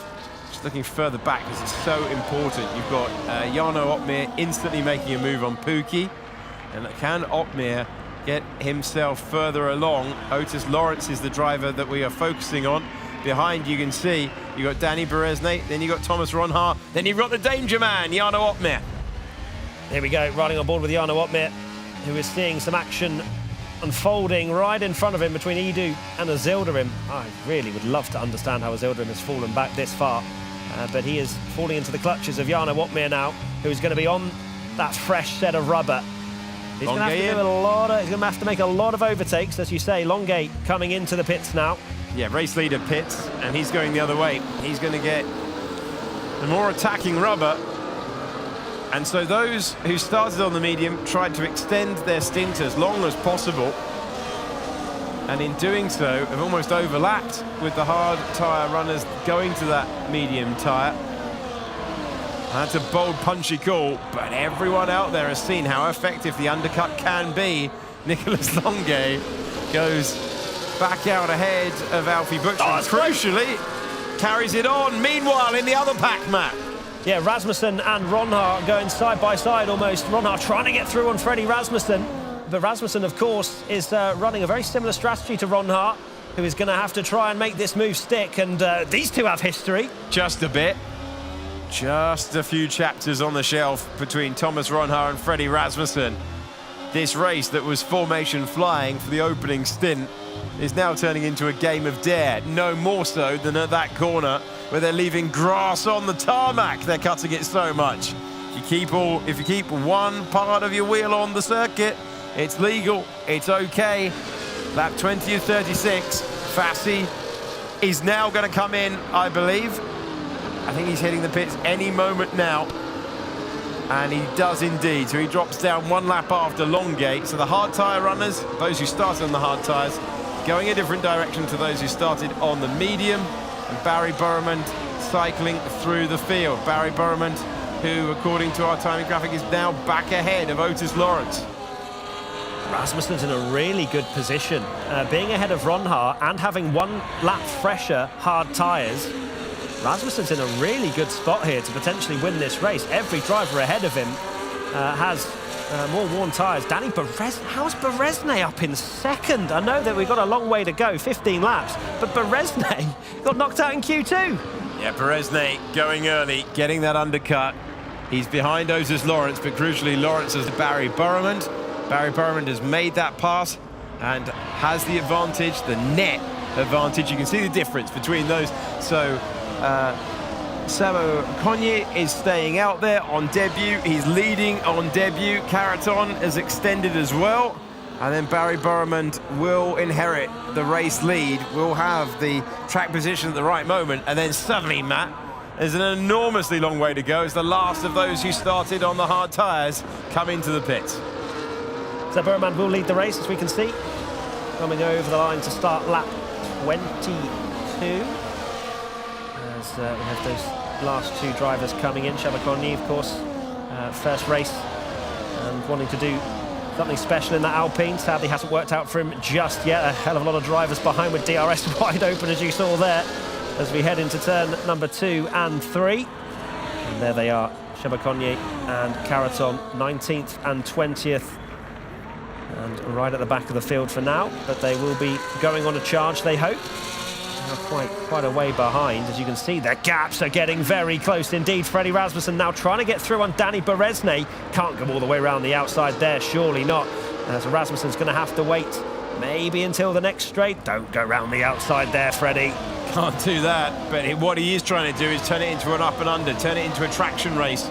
just looking further back, because it's so important, you've got Jarno Opmeer instantly making a move on Pookie. And can Opmeer get himself further along? Otis Lawrence is the driver that we are focusing on. Behind, you can see, you got Danny Beresnay, then you got Thomas Ronhaar, then you've got the danger man, Jarno Opmeer. Here we go, riding on board with Jarno Opmeer, who is seeing some action unfolding right in front of him between Edu and Azildarim. I really would love to understand how Azildarim has fallen back this far, but he is falling into the clutches of Jarno Opmeer now, who's going to be on that fresh set of rubber. He's going to have to do he's going to have to make a lot of overtakes, as you say. Longay coming into the pits now. Yeah, race leader pits, and he's going the other way. He's going to get the more attacking rubber. And so those who started on the medium tried to extend their stint as long as possible. And in doing so, have almost overlapped with the hard tyre runners going to that medium tyre. That's a bold, punchy call, but everyone out there has seen how effective the undercut can be. Nicholas Longay goes back out ahead of Alfie Butcher, and crucially carries it on. Meanwhile, in the other pack, Matt. Yeah, Rasmussen and Ronhaar going side by side almost. Ronhaar trying to get through on Freddie Rasmussen. But Rasmussen, of course, is running a very similar strategy to Ronhaar, who is going to have to try and make this move stick. And these two have history. Just a bit. Just a few chapters on the shelf between Thomas Ronhaar and Freddie Rasmussen. This race that was formation flying for the opening stint is now turning into a game of dare. No more so than at that corner where they're leaving grass on the tarmac. They're cutting it so much. If you keep one part of your wheel on the circuit, it's legal, it's okay. Lap 20 of 36. Fassi is now going to come in, I believe. I think he's hitting the pits any moment now. And he does indeed. So he drops down one lap after Longate. So the hard tyre runners, those who started on the hard tyres, going a different direction to those who started on the medium. And Barry Burman cycling through the field. Barry Burman, who, according to our timing graphic, is now back ahead of Otis Lawrence. Rasmussen's in a really good position. Being ahead of Ronhaar and having one lap fresher hard tyres, Rasmussen's in a really good spot here to potentially win this race. Every driver ahead of him has more worn tyres. Danny Beresnay, how's Beresnay up in second? I know that we've got a long way to go, 15 laps, but Beresnay got knocked out in Q2. Yeah, Beresnay going early, getting that undercut. He's behind Otis Lawrence, but crucially Lawrence is Barry Burman. Barry Burman has made that pass and has the advantage, the net advantage. You can see the difference between those. So Samo Konye is staying out there on debut. He's leading on debut. Caraton has extended as well. And then Barry Burman will inherit the race lead, will have the track position at the right moment. And then suddenly, Matt, there's an enormously long way to go as the last of those who started on the hard tyres come into the pits. So Burman will lead the race, as we can see. Coming over the line to start lap 22. As we have those last two drivers coming in. Shabakoni, of course, first race and wanting to do something special in that Alpine. Sadly hasn't worked out for him just yet. A hell of a lot of drivers behind with DRS wide open, as you saw there, as we head into turn number 2 and 3. And there they are, Shabakoni and Caraton, 19th and 20th. And right at the back of the field for now, but they will be going on a charge, they hope. Quite a way behind. As you can see, their gaps are getting very close indeed. Freddie Rasmussen now trying to get through on Danny Beresnay. Can't go all the way around the outside there, surely not. So Rasmussen's going to have to wait maybe until the next straight. Don't go round the outside there, Freddie. Can't do that, but what he is trying to do is turn it into an up and under, turn it into a traction race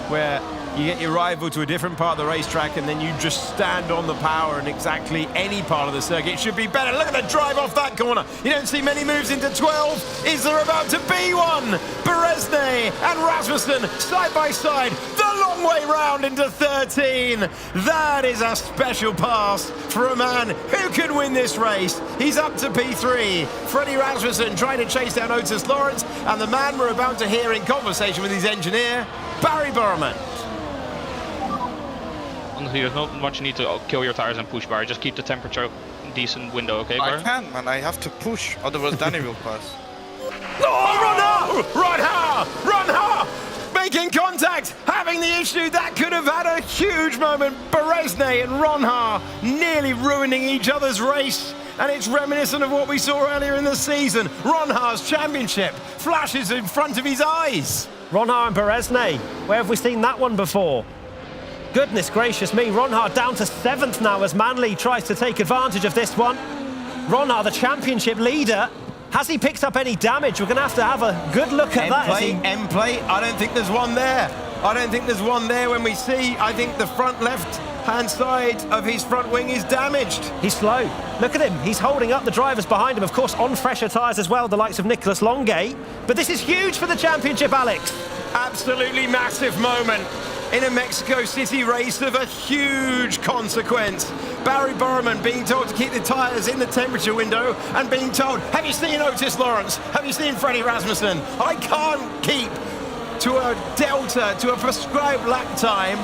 where You get your rival to a different part of the racetrack and then you just stand on the power in exactly any part of the circuit. It should be better. Look at the drive off that corner. You don't see many moves into 12. Is there about to be one? Beresnay and Rasmussen side by side. The long way round into 13. That is a special pass for a man who could win this race. He's up to P3. Freddie Rasmussen trying to chase down Otis Lawrence, and the man we're about to hear in conversation with his engineer, Barry Burman. Honestly, there's not much you need to kill your tires and push, Barry. Just keep the temperature decent window, okay, Barry? I can, man. I have to push, otherwise Danny will pass. Oh, Ronha! Making contact, having the issue. That could have had a huge moment. Beresnay and Ronha nearly ruining each other's race. And it's reminiscent of what we saw earlier in the season. Ronha's championship flashes in front of his eyes. Ronha and Beresnay, where have we seen that one before? Goodness gracious me, Ronha down to 7th now as Manley tries to take advantage of this one. Ronha, the championship leader. Has he picked up any damage? We're going to have a good look at that. End plate, I don't think there's one there. I don't think there's one there when we see, I think the front left-hand side of his front wing is damaged. He's slow. Look at him. He's holding up the drivers behind him, of course, on fresher tyres as well, the likes of Nicolas Longuet. But this is huge for the championship, Alex. Absolutely massive moment in a Mexico City race of a huge consequence. Barry Burman being told to keep the tyres in the temperature window and being told, have you seen Otis Lawrence? Have you seen Freddie Rasmussen? I can't keep to a delta, to a prescribed lap time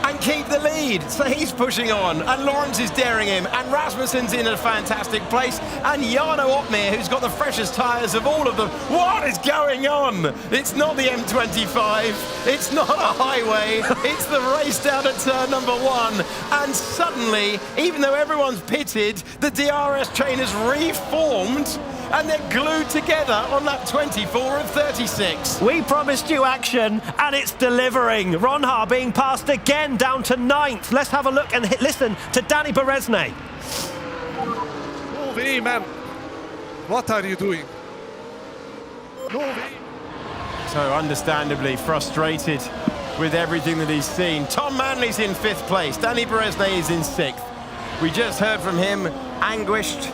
and keep the lead. So he's pushing on, and Lawrence is daring him, and Rasmussen's in a fantastic place, and Jarno Opmeer, who's got the freshest tyres of all of them. What is going on? It's not the M25, it's not a highway, it's the race down at turn number 1, and suddenly, even though everyone's pitted, the DRS chain has reformed, and they're glued together on lap 24 of 36. We promised you action, and it's delivering. Ronha being passed again down to 9th. Let's have a look and listen to Danny Beresnay. Move in, man. What are you doing? Move in. So understandably frustrated with everything that he's seen. Tom Manley's in 5th place. Danny Beresnay is in 6th. We just heard from him, anguished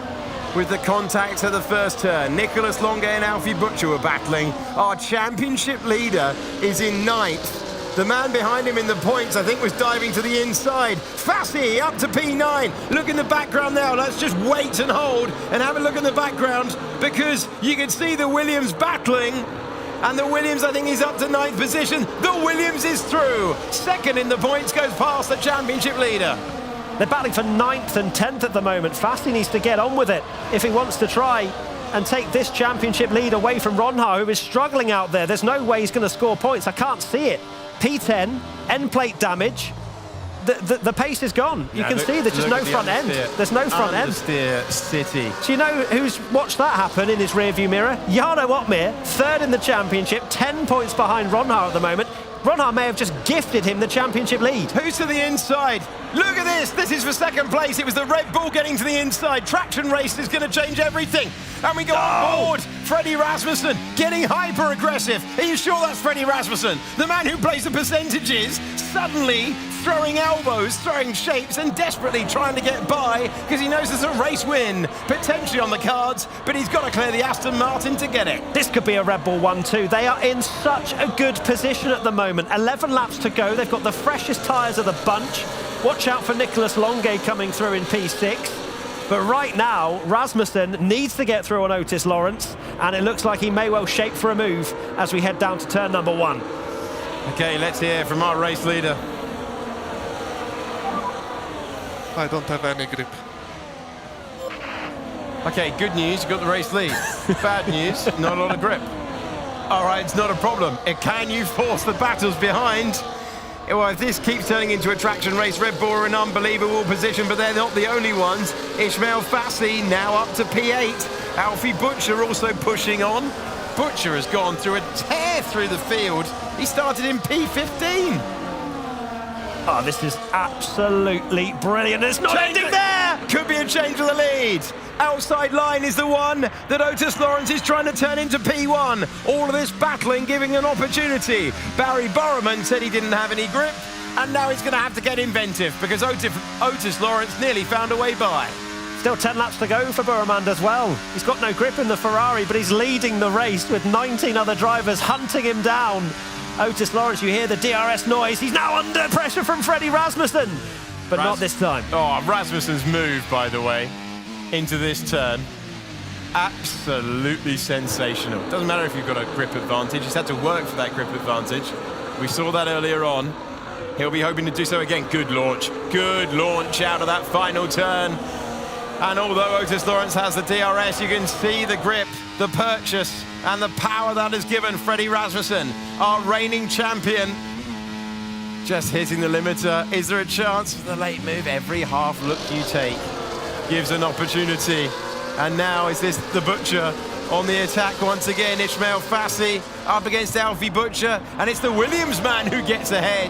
with the contact at the first turn. Nicolas Longuet and Alfie Butcher were battling. Our championship leader is in 9th. The man behind him in the points, I think, was diving to the inside. Fassi up to P9. Look in the background now. Let's just wait and hold and have a look in the background, because you can see the Williams battling. And the Williams, I think, is up to 9th position. The Williams is through. 2nd in the points, goes past the championship leader. They're battling for 9th and 10th at the moment. Fassi needs to get on with it if he wants to try and take this championship lead away from Ronha, who is struggling out there. There's no way he's going to score points. I can't see it. P10, end plate damage. The pace is gone. You can see there's just no front end. There's no front end. Understeer City. Do you know who's watched that happen in his rearview mirror? Jarno Opmeer, 3rd in the championship, 10 points behind Ronha at the moment. Ronha may have just gifted him the championship lead. Who's to the inside? Look at this. This is for 2nd place. It was the Red Bull getting to the inside. Traction race is going to change everything. And we go on board. Freddie Rasmussen getting hyper aggressive. Are you sure that's Freddie Rasmussen? The man who plays the percentages, suddenly throwing elbows, throwing shapes, and desperately trying to get by because he knows there's a race win potentially on the cards, but he's got to clear the Aston Martin to get it. This could be a Red Bull 1-2. They are in such a good position at the moment. 11 laps to go. They've got the freshest tyres of the bunch. Watch out for Nicolas Longuet coming through in P6. But right now, Rasmussen needs to get through on Otis Lawrence, and it looks like he may well shape for a move as we head down to turn number 1. Okay, let's hear from our race leader. I don't have any grip. Okay, good news, you got the race lead. Bad news, not a lot of grip. All right, it's not a problem. Can you force the battles behind? Well, if this keeps turning into a traction race, Red Bull are in unbelievable position, but they're not the only ones. Ismail Fassi now up to P8. Alfie Butcher also pushing on. Butcher has gone through a tear through the field. He started in P15. Oh, this is absolutely brilliant. It's not ending there! Could be a change of the lead. outside line is the one that Otis Lawrence is trying to turn into P1. All of this battling giving an opportunity. Barry Borman said he didn't have any grip, and now he's going to have to get inventive because Otis Lawrence nearly found a way by. Still 10 laps to go for Burman as well. He's got no grip in the Ferrari, but he's leading the race with 19 other drivers hunting him down. Otis Lawrence, you hear the DRS noise. He's now under pressure from Freddie Rasmussen, but not this time. Oh, Rasmussen's move, by the way, into this turn. Absolutely sensational. Doesn't matter if you've got a grip advantage. He's had to work for that grip advantage. We saw that earlier on. He'll be hoping to do so again. Good launch out of that final turn. And although Otis Lawrence has the DRS, you can see the grip, the purchase, and the power that has given Freddie Rasmussen, our reigning champion. Just hitting the limiter. Is there a chance for the late move? Every half look you take gives an opportunity. And now is this the Butcher on the attack once again? Ishmael Fassi up against Alfie Butcher, and it's the Williams man who gets ahead.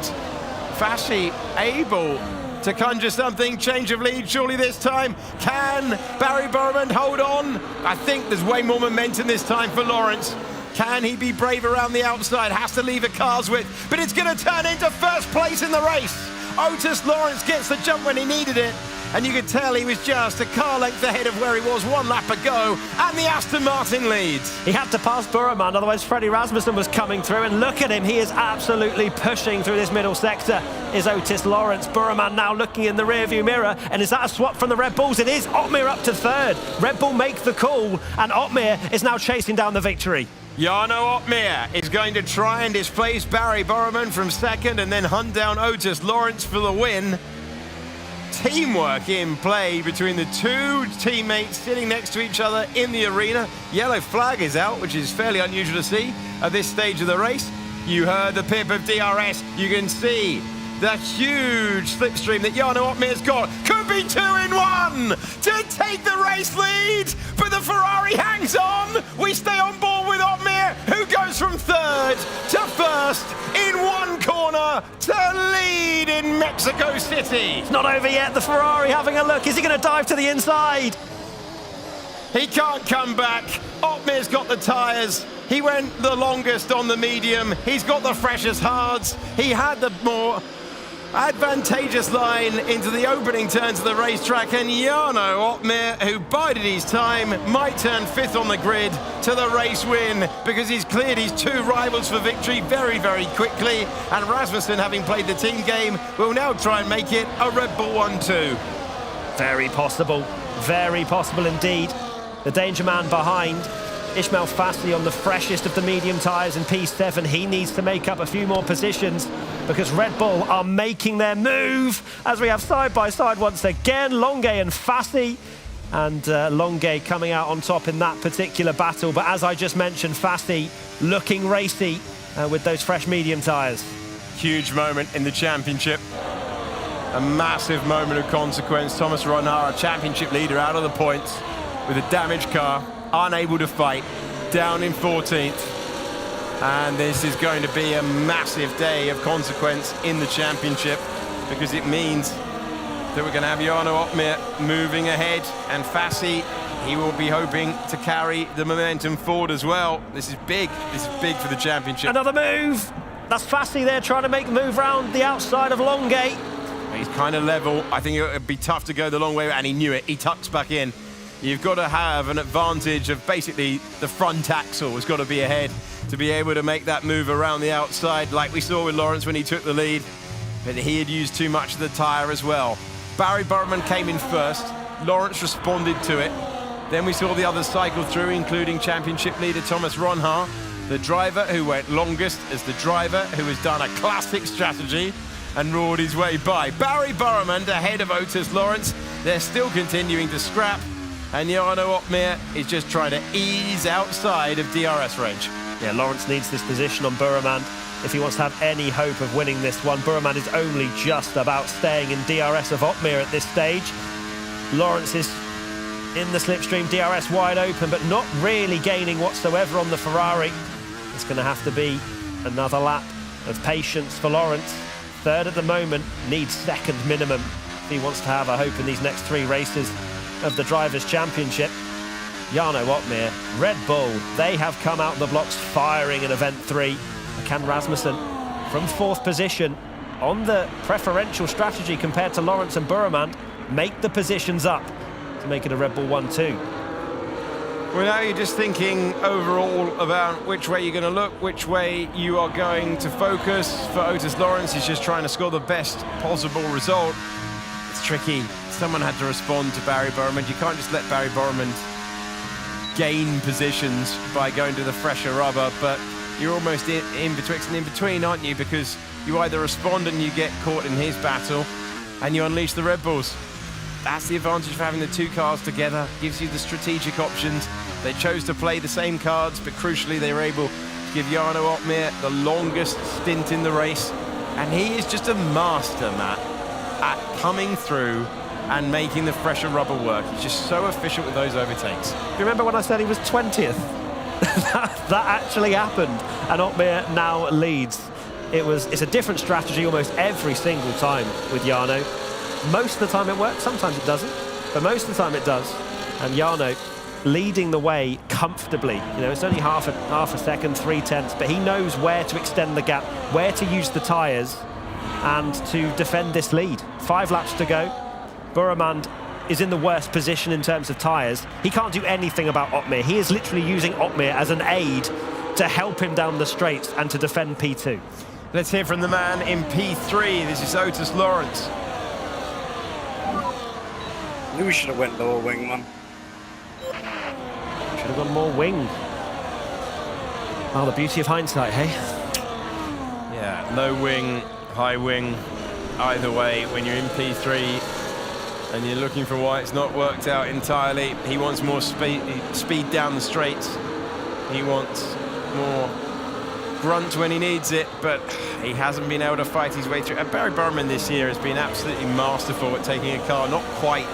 Fassi able to conjure something, change of lead surely this time. Can Barry Borman hold on? I think there's way more momentum this time for Lawrence. Can he be brave around the outside? Has to leave a car's width, but it's going to turn into first place in the race. Otis Lawrence gets the jump when he needed it, and you could tell he was just a car length ahead of where he was 1 lap ago, and the Aston Martin leads. He had to pass Burman, otherwise Freddie Rasmussen was coming through, and look at him, he is absolutely pushing through this middle sector, is Otis Lawrence. Burman now looking in the rearview mirror, and is that a swap from the Red Bulls? It is. Otmir up to third. Red Bull make the call, and Otmir is now chasing down the victory. Jarno Otmir is going to try and displace Barry Borman from second and then hunt down Otis Lawrence for the win. Teamwork in play between the two teammates sitting next to each other in the arena. Yellow flag is out, which is fairly unusual to see at this stage of the race. You heard the pip of DRS. You can see the huge slipstream that Jarno Otmir's got. Could be 2 in 1 to take the race lead, but the Ferrari hangs on. We stay on board with Otmir, who goes from third to first in one corner to lead in Mexico City. It's not over yet. The Ferrari having a look. Is he going to dive to the inside? He can't come back. Otmir's got the tyres. He went the longest on the medium. He's got the freshest hards. He had the more advantageous line into the opening turns of the racetrack, and Jarno Otmir, who bided his time, might turn 5th on the grid to the race win because he's cleared his 2 rivals for victory very, very quickly, and Rasmussen, having played the team game, will now try and make it a Red Bull 1-2. Very possible indeed. The danger man behind, Ishmael Fassi on the freshest of the medium tyres in P7. He needs to make up a few more positions because Red Bull are making their move as we have side by side once again, Longuet and Fassi, and Longuet coming out on top in that particular battle. But as I just mentioned, Fassi looking racy with those fresh medium tyres. Huge moment in the championship. A massive moment of consequence. Thomas Ronhar, championship leader, out of the points with a damaged car, unable to fight, down in 14th. And this is going to be a massive day of consequence in the championship because it means that we're going to have Jarno Otmir moving ahead, and Fassi, he will be hoping to carry the momentum forward as well. This is big for the championship. Another move. That's Fassi there trying to make the move round the outside of Longuet. He's kind of level. I think it would be tough to go the long way, and he knew it. He tucks back in. You've got to have an advantage of basically the front axle has got to be ahead to be able to make that move around the outside, like we saw with Lawrence when he took the lead. But he had used too much of the tyre as well. Barry Borman came in first. Lawrence responded to it. Then we saw the others cycle through, including championship leader Thomas Ronhar, the driver who went longest as the driver who has done a classic strategy and roared his way by. Barry Borman ahead of Otis Lawrence. They're still continuing to scrap, and Jarno Otmir is just trying to ease outside of DRS range. Yeah, Lawrence needs this position on Burman if he wants to have any hope of winning this one. Burman is only just about staying in DRS of Otmir at this stage. Lawrence is in the slipstream, DRS wide open, but not really gaining whatsoever on the Ferrari. It's going to have to be another lap of patience for Lawrence. Third at the moment, needs second minimum if he wants to have a hope in these next 3 races. of the Drivers' Championship. Jarno Opmeer, Red Bull, they have come out the blocks firing in Event 3. Can Rasmussen, from 4th position, on the preferential strategy compared to Lawrence and Burremand, make the positions up to make it a Red Bull 1-2. Well, now you're just thinking overall about which way you're going to look, which way you are going to focus. For Otis Lawrence, he's just trying to score the best possible result. It's tricky. Someone had to respond to Barry Burremand. You can't just let Barry Burremand gain positions by going to the fresher rubber, but you're almost in betwixt and in between, aren't you? Because you either respond and you get caught in his battle, and you unleash the Red Bulls. That's the advantage of having the two cars together. Gives you the strategic options. They chose to play the same cards, but crucially they were able to give Jarno Opmeer the longest stint in the race. And he is just a master, Matt, at coming through and making the fresher rubber work. He's just so efficient with those overtakes. Do you remember when I said he was 20th? that actually happened, and Opmeer now leads. It's a different strategy almost every single time with Jarno. Most of the time it works, sometimes it doesn't, but most of the time it does. And Jarno leading the way comfortably. You know, it's only half a second, 3/10, but he knows where to extend the gap, where to use the tyres, and to defend this lead. 5 laps to go. Burremand is in the worst position in terms of tyres. He can't do anything about Opmeer. He is literally using Opmeer as an aid to help him down the straights and to defend P2. Let's hear from the man in P3. This is Otis Lawrence. Knew we should have went lower wing, man. Should have gone more wing. Oh, the beauty of hindsight, hey? Yeah, low wing, high wing, either way, when you're in P3 and you're looking for why it's not worked out entirely, he wants more speed down the straights. He wants more grunt when he needs it, but he hasn't been able to fight his way through. And Barry Burremand this year has been absolutely masterful at taking a car not quite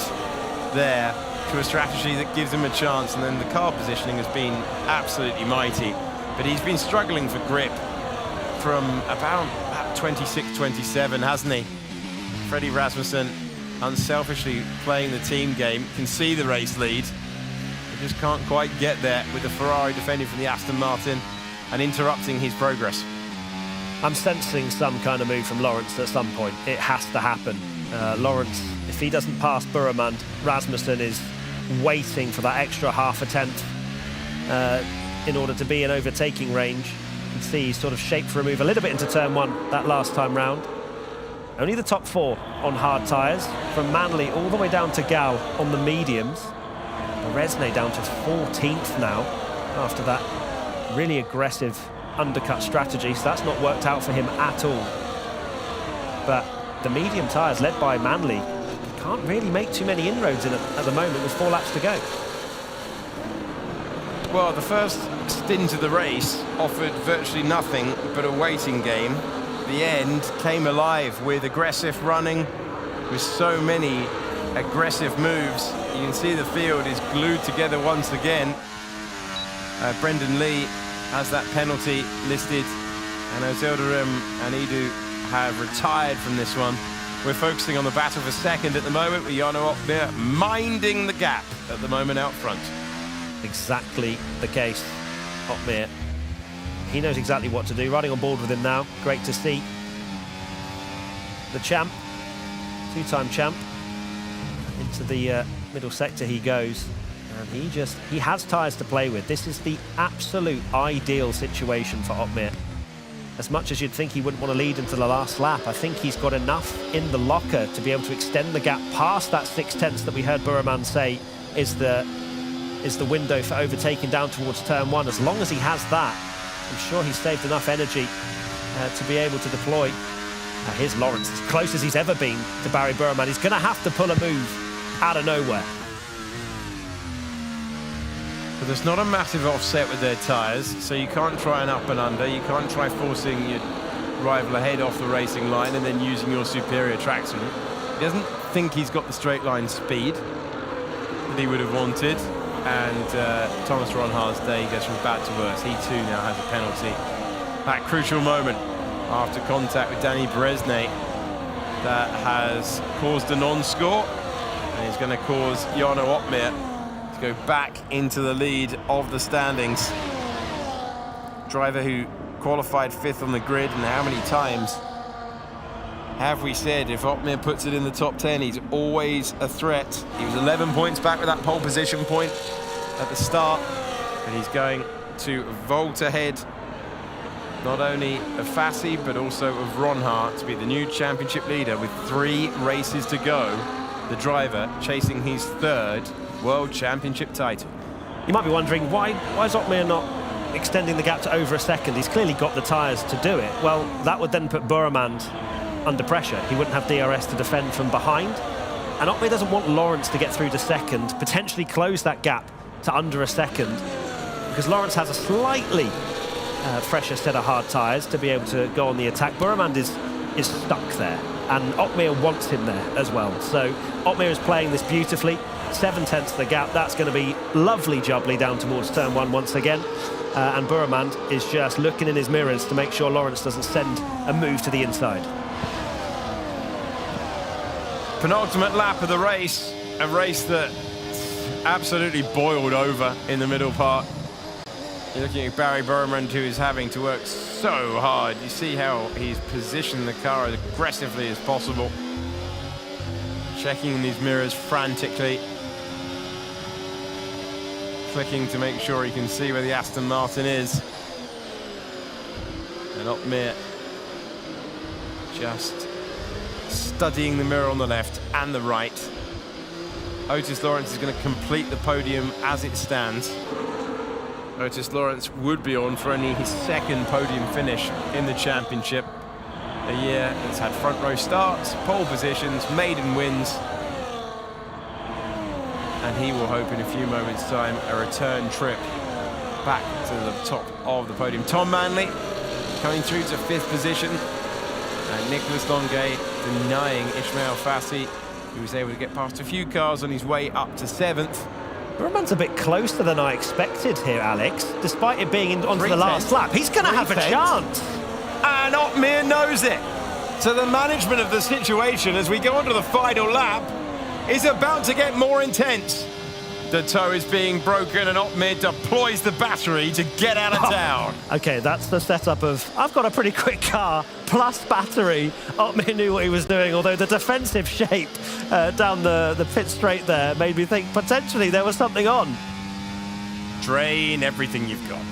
there to a strategy that gives him a chance, and then the car positioning has been absolutely mighty. But he's been struggling for grip from about 26, 27, hasn't he? Freddie Rasmussen unselfishly playing the team game, can see the race lead, but just can't quite get there with the Ferrari defending from the Aston Martin and interrupting his progress. I'm sensing some kind of move from Lawrence at some point. It has to happen. Lawrence, if he doesn't pass Burremand, Rasmussen is waiting for that extra half a tenth in order to be in overtaking range. You can see he's sort of shaped for a move a little bit into turn 1 that last time round. Only the top 4 on hard tyres, from Manley all the way down to Gal on the mediums. Resnay down to 14th now after that really aggressive undercut strategy, so that's not worked out for him at all. But the medium tyres led by Manley can't really make too many inroads in at the moment with 4 laps to go. Well, the first stint of the race offered virtually nothing but a waiting game. The end came alive with aggressive running, with so many aggressive moves. You can see the field is glued together once again. Brendan Lee has that penalty listed, and Ozildarim and Edu have retired from this one. We're focusing on the battle for second at the moment, with Jarno Opmeer minding the gap at the moment out front. Exactly the case. Opmeer, he knows exactly what to do, riding on board with him now. Great to see. The champ, 2-time champ, into the middle sector he goes. And he has tyres to play with. This is the absolute ideal situation for Opmeer. As much as you'd think he wouldn't want to lead into the last lap, I think he's got enough in the locker to be able to extend the gap past that 6/10 that we heard Burremand say is the window for overtaking down towards turn 1. As long as he has that, I'm sure he's saved enough energy to be able to deploy. Here's Lawrence, as close as he's ever been to Barry Burremand. He's going to have to pull a move out of nowhere. But there's not a massive offset with their tyres, so you can't try an up and under. You can't try forcing your rival ahead off the racing line and then using your superior traction. He doesn't think he's got the straight line speed that he would have wanted. And Thomas Ronhard's day goes from bad to worse. He too now has a penalty. That crucial moment after contact with Danny Bresnay that has caused a non-score. And he's going to cause Jarno Opmeer to go back into the lead of the standings. Driver who qualified 5th on the grid, and how many times have we said if Opmeer puts it in the top 10, he's always a threat. He was 11 points back with that pole position point at the start, and he's going to vault ahead not only of Fassi but also of Ronhart to be the new championship leader with 3 races to go. The driver chasing his 3rd World Championship title. You might be wondering, why is Opmeer not extending the gap to over a second? He's clearly got the tyres to do it. Well, that would then put Buremand under pressure. He wouldn't have DRS to defend from behind. And Opmeer doesn't want Lawrence to get through to second, potentially close that gap to under a second, because Lawrence has a slightly fresher set of hard tyres to be able to go on the attack. Buremand is stuck there, and Opmeer wants him there as well. So Opmeer is playing this beautifully. 7/10 of the gap. That's going to be lovely jubbly down towards turn 1 once again. And Buremand is just looking in his mirrors to make sure Lawrence doesn't send a move to the inside. Penultimate lap of the race, a race that absolutely boiled over in the middle part. You're looking at Barry Buremand, who is having to work so hard. You see how he's positioned the car as aggressively as possible, checking in these mirrors frantically, clicking to make sure he can see where the Aston Martin is. And Opmeer just studying the mirror on the left and the right. Otis Lawrence is going to complete the podium as it stands. Otis Lawrence would be on for only his 2nd podium finish in the championship. A year that's had front row starts, pole positions, maiden wins. And he will hope in a few moments' time a return trip back to the top of the podium. Tom Manley coming through to 5th position. And Nicholas Longuet denying Ismail Fassi, who was able to get past a few cars on his way up to 7th. Burmand's a bit closer than I expected here, Alex, despite it being onto the last lap. He's going to have a chance. And Opmeer knows it. So the management of the situation as we go on to the final lap is about to get more intense. The toe is being broken and Opmeer deploys the battery to get out of town. Okay, that's the setup of, I've got a pretty quick car, plus battery. Opmeer knew what he was doing, although the defensive shape down the pit straight there made me think potentially there was something on. Drain everything you've got.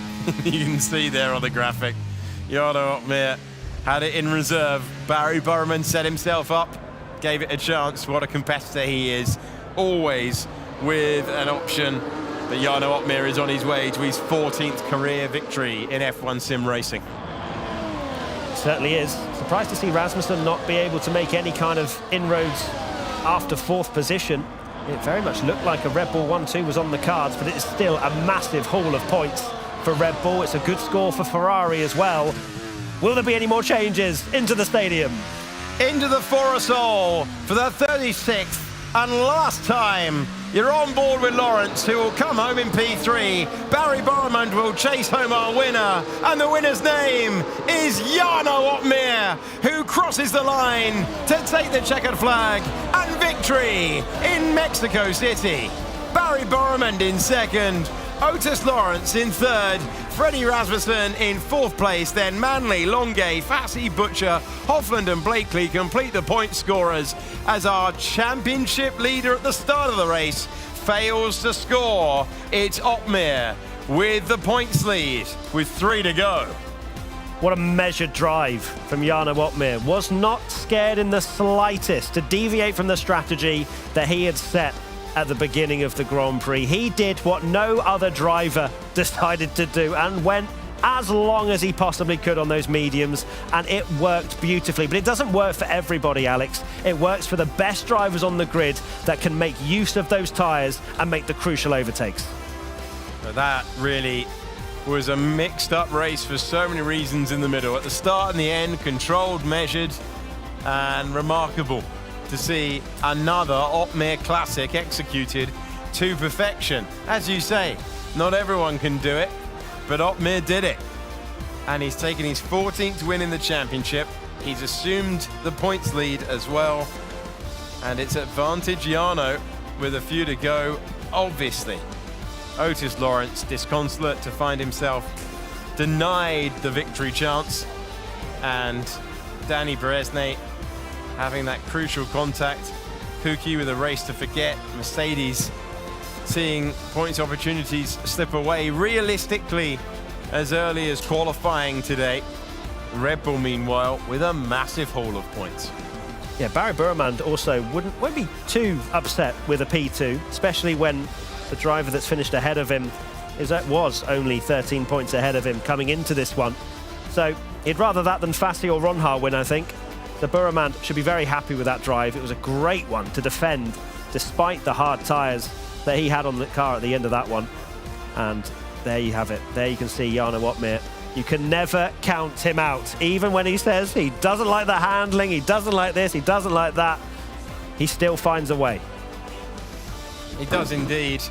You can see there on the graphic. Jarno Opmeer had it in reserve. Barry Buremand set himself up, gave it a chance. What a competitor he is. Always with an option. But Jarno Opmeer is on his way to his 14th career victory in F1 sim racing. Certainly is. Surprised to see Rasmussen not be able to make any kind of inroads after 4th position. It very much looked like a Red Bull 1-2 was on the cards, but it is still a massive haul of points for Red Bull. It's a good score for Ferrari as well. Will there be any more changes into the stadium? Into the Forest for the 36th and last time. You're on board with Lawrence, who will come home in P3. Barry Buremand will chase home our winner, and the winner's name is Jarno Opmeer, who crosses the line to take the checkered flag and victory in Mexico City. Barry Buremand in 2nd, Otis Lawrence in 3rd, Freddie Rasmussen in 4th place, then Manley, Longuet, Fassi, Butcher, Hoffland and Blakely complete the point scorers as our championship leader at the start of the race fails to score. It's Opmeer with the points lead with 3 to go. What a measured drive from Jarno Opmeer. Was not scared in the slightest to deviate from the strategy that he had set at the beginning of the Grand Prix. He did what no other driver decided to do and went as long as he possibly could on those mediums, and it worked beautifully. But it doesn't work for everybody, Alex. It works for the best drivers on the grid that can make use of those tyres and make the crucial overtakes. That really was a mixed up race for so many reasons in the middle. At the start and the end, controlled, measured, and remarkable to see another Opmeer classic executed to perfection. As you say, not everyone can do it, but Opmeer did it. And he's taken his 14th win in the championship. He's assumed the points lead as well. And it's advantage Jarno with a few to go, obviously. Otis Lawrence disconsolate to find himself denied the victory chance. And Danny Beresnay having that crucial contact. Kuki with a race to forget. Mercedes seeing points opportunities slip away realistically as early as qualifying today. Red Bull, meanwhile, with a massive haul of points. Yeah, Barry Burmand also won't be too upset with a P2, especially when the driver that's finished ahead of him was only 13 points ahead of him coming into this one. So he'd rather that than Fassi or Ronha win, I think. So Burmand should be very happy with that drive. It was a great one to defend despite the hard tyres that he had on the car at the end of that one. And there you have it. There you can see Jarno Opmeer. You can never count him out. Even when he says he doesn't like the handling, he doesn't like this, he doesn't like that, he still finds a way. He does indeed.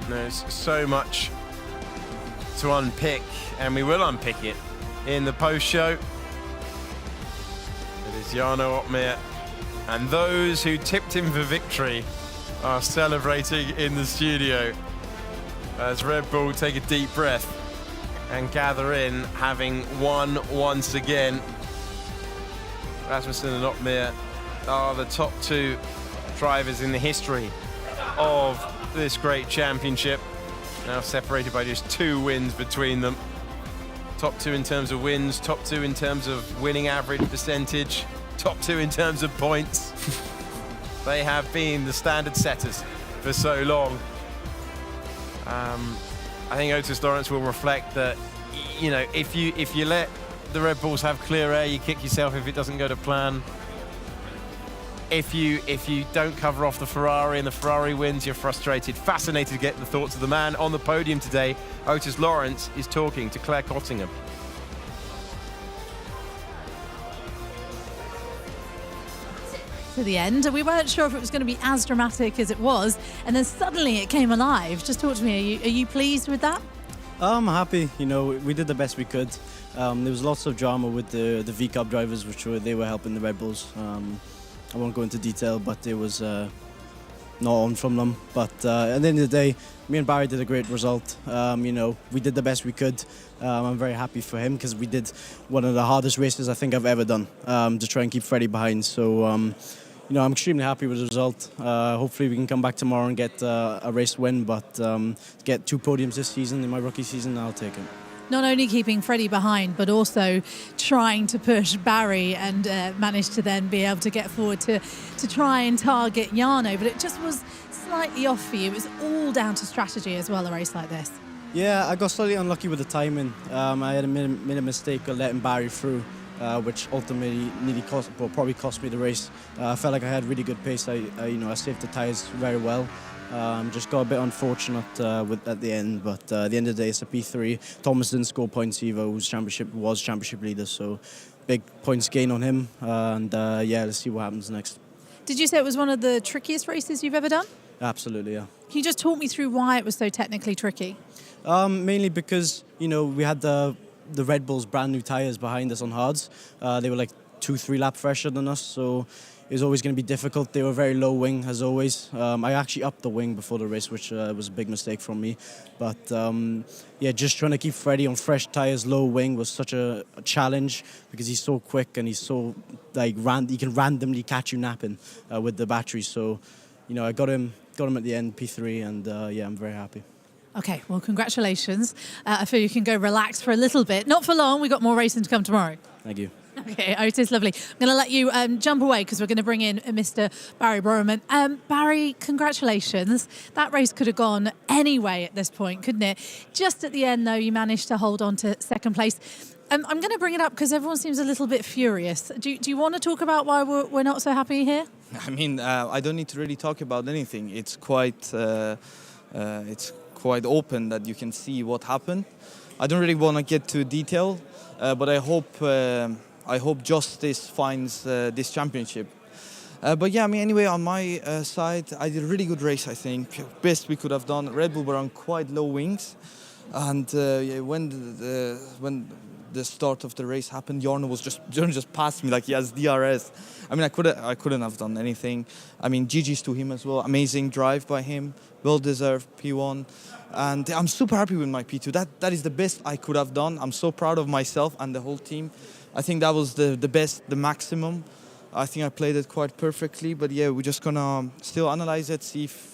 There's so much to unpick, and we will unpick it in the post-show. It is Jarno Opmeer, and those who tipped him for victory are celebrating in the studio as Red Bull take a deep breath and gather in, having won once again. Rasmussen and Opmeer are the top two drivers in the history of this great championship, now separated by just 2 wins between them. Top 2 in terms of wins, top 2 in terms of winning average percentage, top 2 in terms of points. They have been the standard setters for so long. I think Otis Lawrence will reflect that, you know, if you let the Red Bulls have clear air, you kick yourself if it doesn't go to plan. If you don't cover off the Ferrari and the Ferrari wins, you're frustrated. Fascinated to get the thoughts of the man on the podium today. Otis Lawrence is talking to Claire Cottingham. To the end. We weren't sure if it was going to be as dramatic as it was, and then suddenly it came alive. Just talk to me. Are you pleased with that? I'm happy. You know, we did the best we could. There was lots of drama with the V-Cup drivers, they were helping the Red Bulls. I won't go into detail, but it was not on from them. But at the end of the day, me and Barry did a great result. You know, we did the best we could. I'm very happy for him because we did one of the hardest races I think I've ever done to try and keep Freddie behind. So, you know, I'm extremely happy with the result. Hopefully we can come back tomorrow and get a race win, but get 2 podiums this season, in my rookie season, I'll take it. Not only keeping Freddie behind, but also trying to push Barry and manage to then be able to get forward to try and target Jarno. But it just was slightly off for you. It was all down to strategy as well, a race like this. Yeah, I got slightly unlucky with the timing. I had made a mistake of letting Barry through, which ultimately probably cost me the race. I felt like I had really good pace. I saved the tyres very well. Just got a bit unfortunate at the end, but at the end of the day, it's a P3. Thomas didn't score points either, who was championship leader, so big points gain on him. And yeah, let's see what happens next. Did you say it was one of the trickiest races you've ever done? Absolutely, yeah. Can you just talk me through why it was so technically tricky? Mainly because, you know, we had the Red Bull's brand new tyres behind us on hards. They were like 2-3 lap fresher than us, so it was always going to be difficult. They were very low wing, as always. I actually upped the wing before the race, which was a big mistake from me. But yeah, just trying to keep Freddie on fresh tyres, low wing was such a challenge because he's so quick and he's so he can randomly catch you napping with the battery. So, you know, I got him at the end, P3, and yeah, I'm very happy. Okay, well, congratulations. I feel you can go relax for a little bit. Not for long. We've got more racing to come tomorrow. Thank you. Okay, Otis, lovely. I'm going to let you jump away because we're going to bring in Mr. Barry Burman. Barry, congratulations. That race could have gone any way at this point, couldn't it? Just at the end, though, you managed to hold on to second place. I'm going to bring it up because everyone seems a little bit furious. Do you want to talk about why we're not so happy here? I mean, I don't need to really talk about anything. It's quite open that you can see what happened. I don't really want to get to detail, but I hope justice finds this championship. But yeah, I mean, anyway, on my side, I did a really good race, I think. Best we could have done. Red Bull were on quite low wings. And when the start of the race happened, Jarno just passed me like he has DRS. I mean, I couldn't have done anything. I mean, GG's to him as well. Amazing drive by him, well deserved P1, and I'm super happy with my P2. That is the best I could have done. I'm so proud of myself and the whole team. I think that was the best, the maximum. I think I played it quite perfectly, but yeah, we're just gonna still analyze it, see if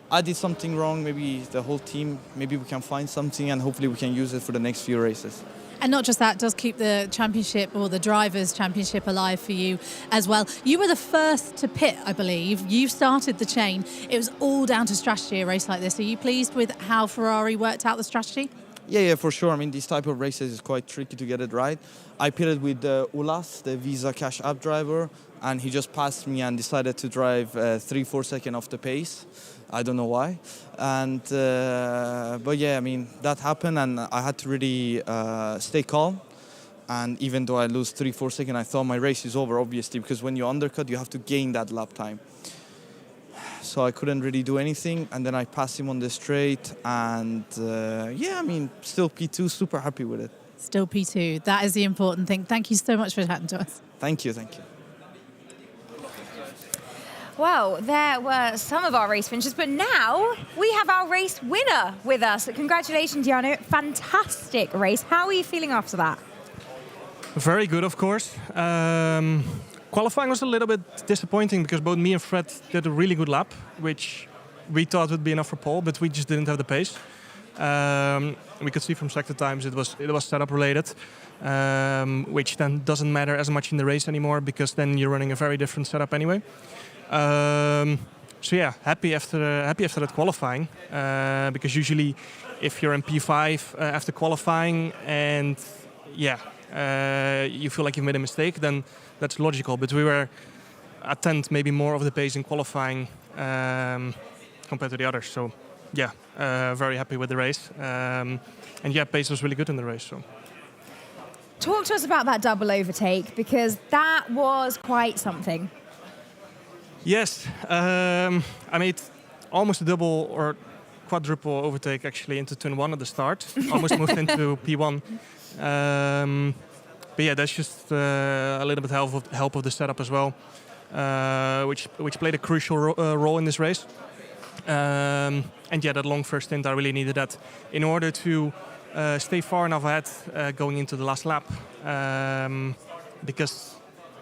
I did something wrong, maybe the whole team, maybe we can find something and hopefully we can use it for the next few races. And not just that, does keep the championship or the Drivers' Championship alive for you as well. You were the first to pit, I believe. You started the chain. It was all down to strategy, a race like this. Are you pleased with how Ferrari worked out the strategy? Yeah, for sure. I mean, these type of races is quite tricky to get it right. I pitted with Ulas, the Visa Cash App driver, and he just passed me and decided to drive 3-4 seconds off the pace. I don't know why. And but yeah, I mean, that happened and I had to really stay calm. And even though I lose 3-4 seconds, I thought my race is over, obviously, because when you undercut, you have to gain that lap time. So I couldn't really do anything, and then I passed him on the straight, and yeah, I mean, still P2, super happy with it. Still P2, that is the important thing. Thank you so much for chatting to us. Thank you. Well, there were some of our race finishers, but now we have our race winner with us. Congratulations, Jarno. Fantastic race. How are you feeling after that? Very good, of course. Qualifying was a little bit disappointing because both me and Fred did a really good lap, which we thought would be enough for pole, but we just didn't have the pace. We could see from sector times it was setup related, which then doesn't matter as much in the race anymore because then you're running a very different setup anyway. So yeah, happy after that qualifying, because usually if you're in P5 after qualifying and you feel like you've made a mistake, then that's logical. But we were a tenth, maybe more of the pace in qualifying compared to the others. So yeah, very happy with the race. And yeah, pace was really good in the race. So. Talk to us about that double overtake, because that was quite something. Yes, I made almost a double or quadruple overtake actually into turn 1 at the start. Almost moved into P1. But yeah, that's just a little bit help of the setup as well, which played a crucial role in this race. And yeah, that long first stint, I really needed that in order to stay far enough ahead going into the last lap. Because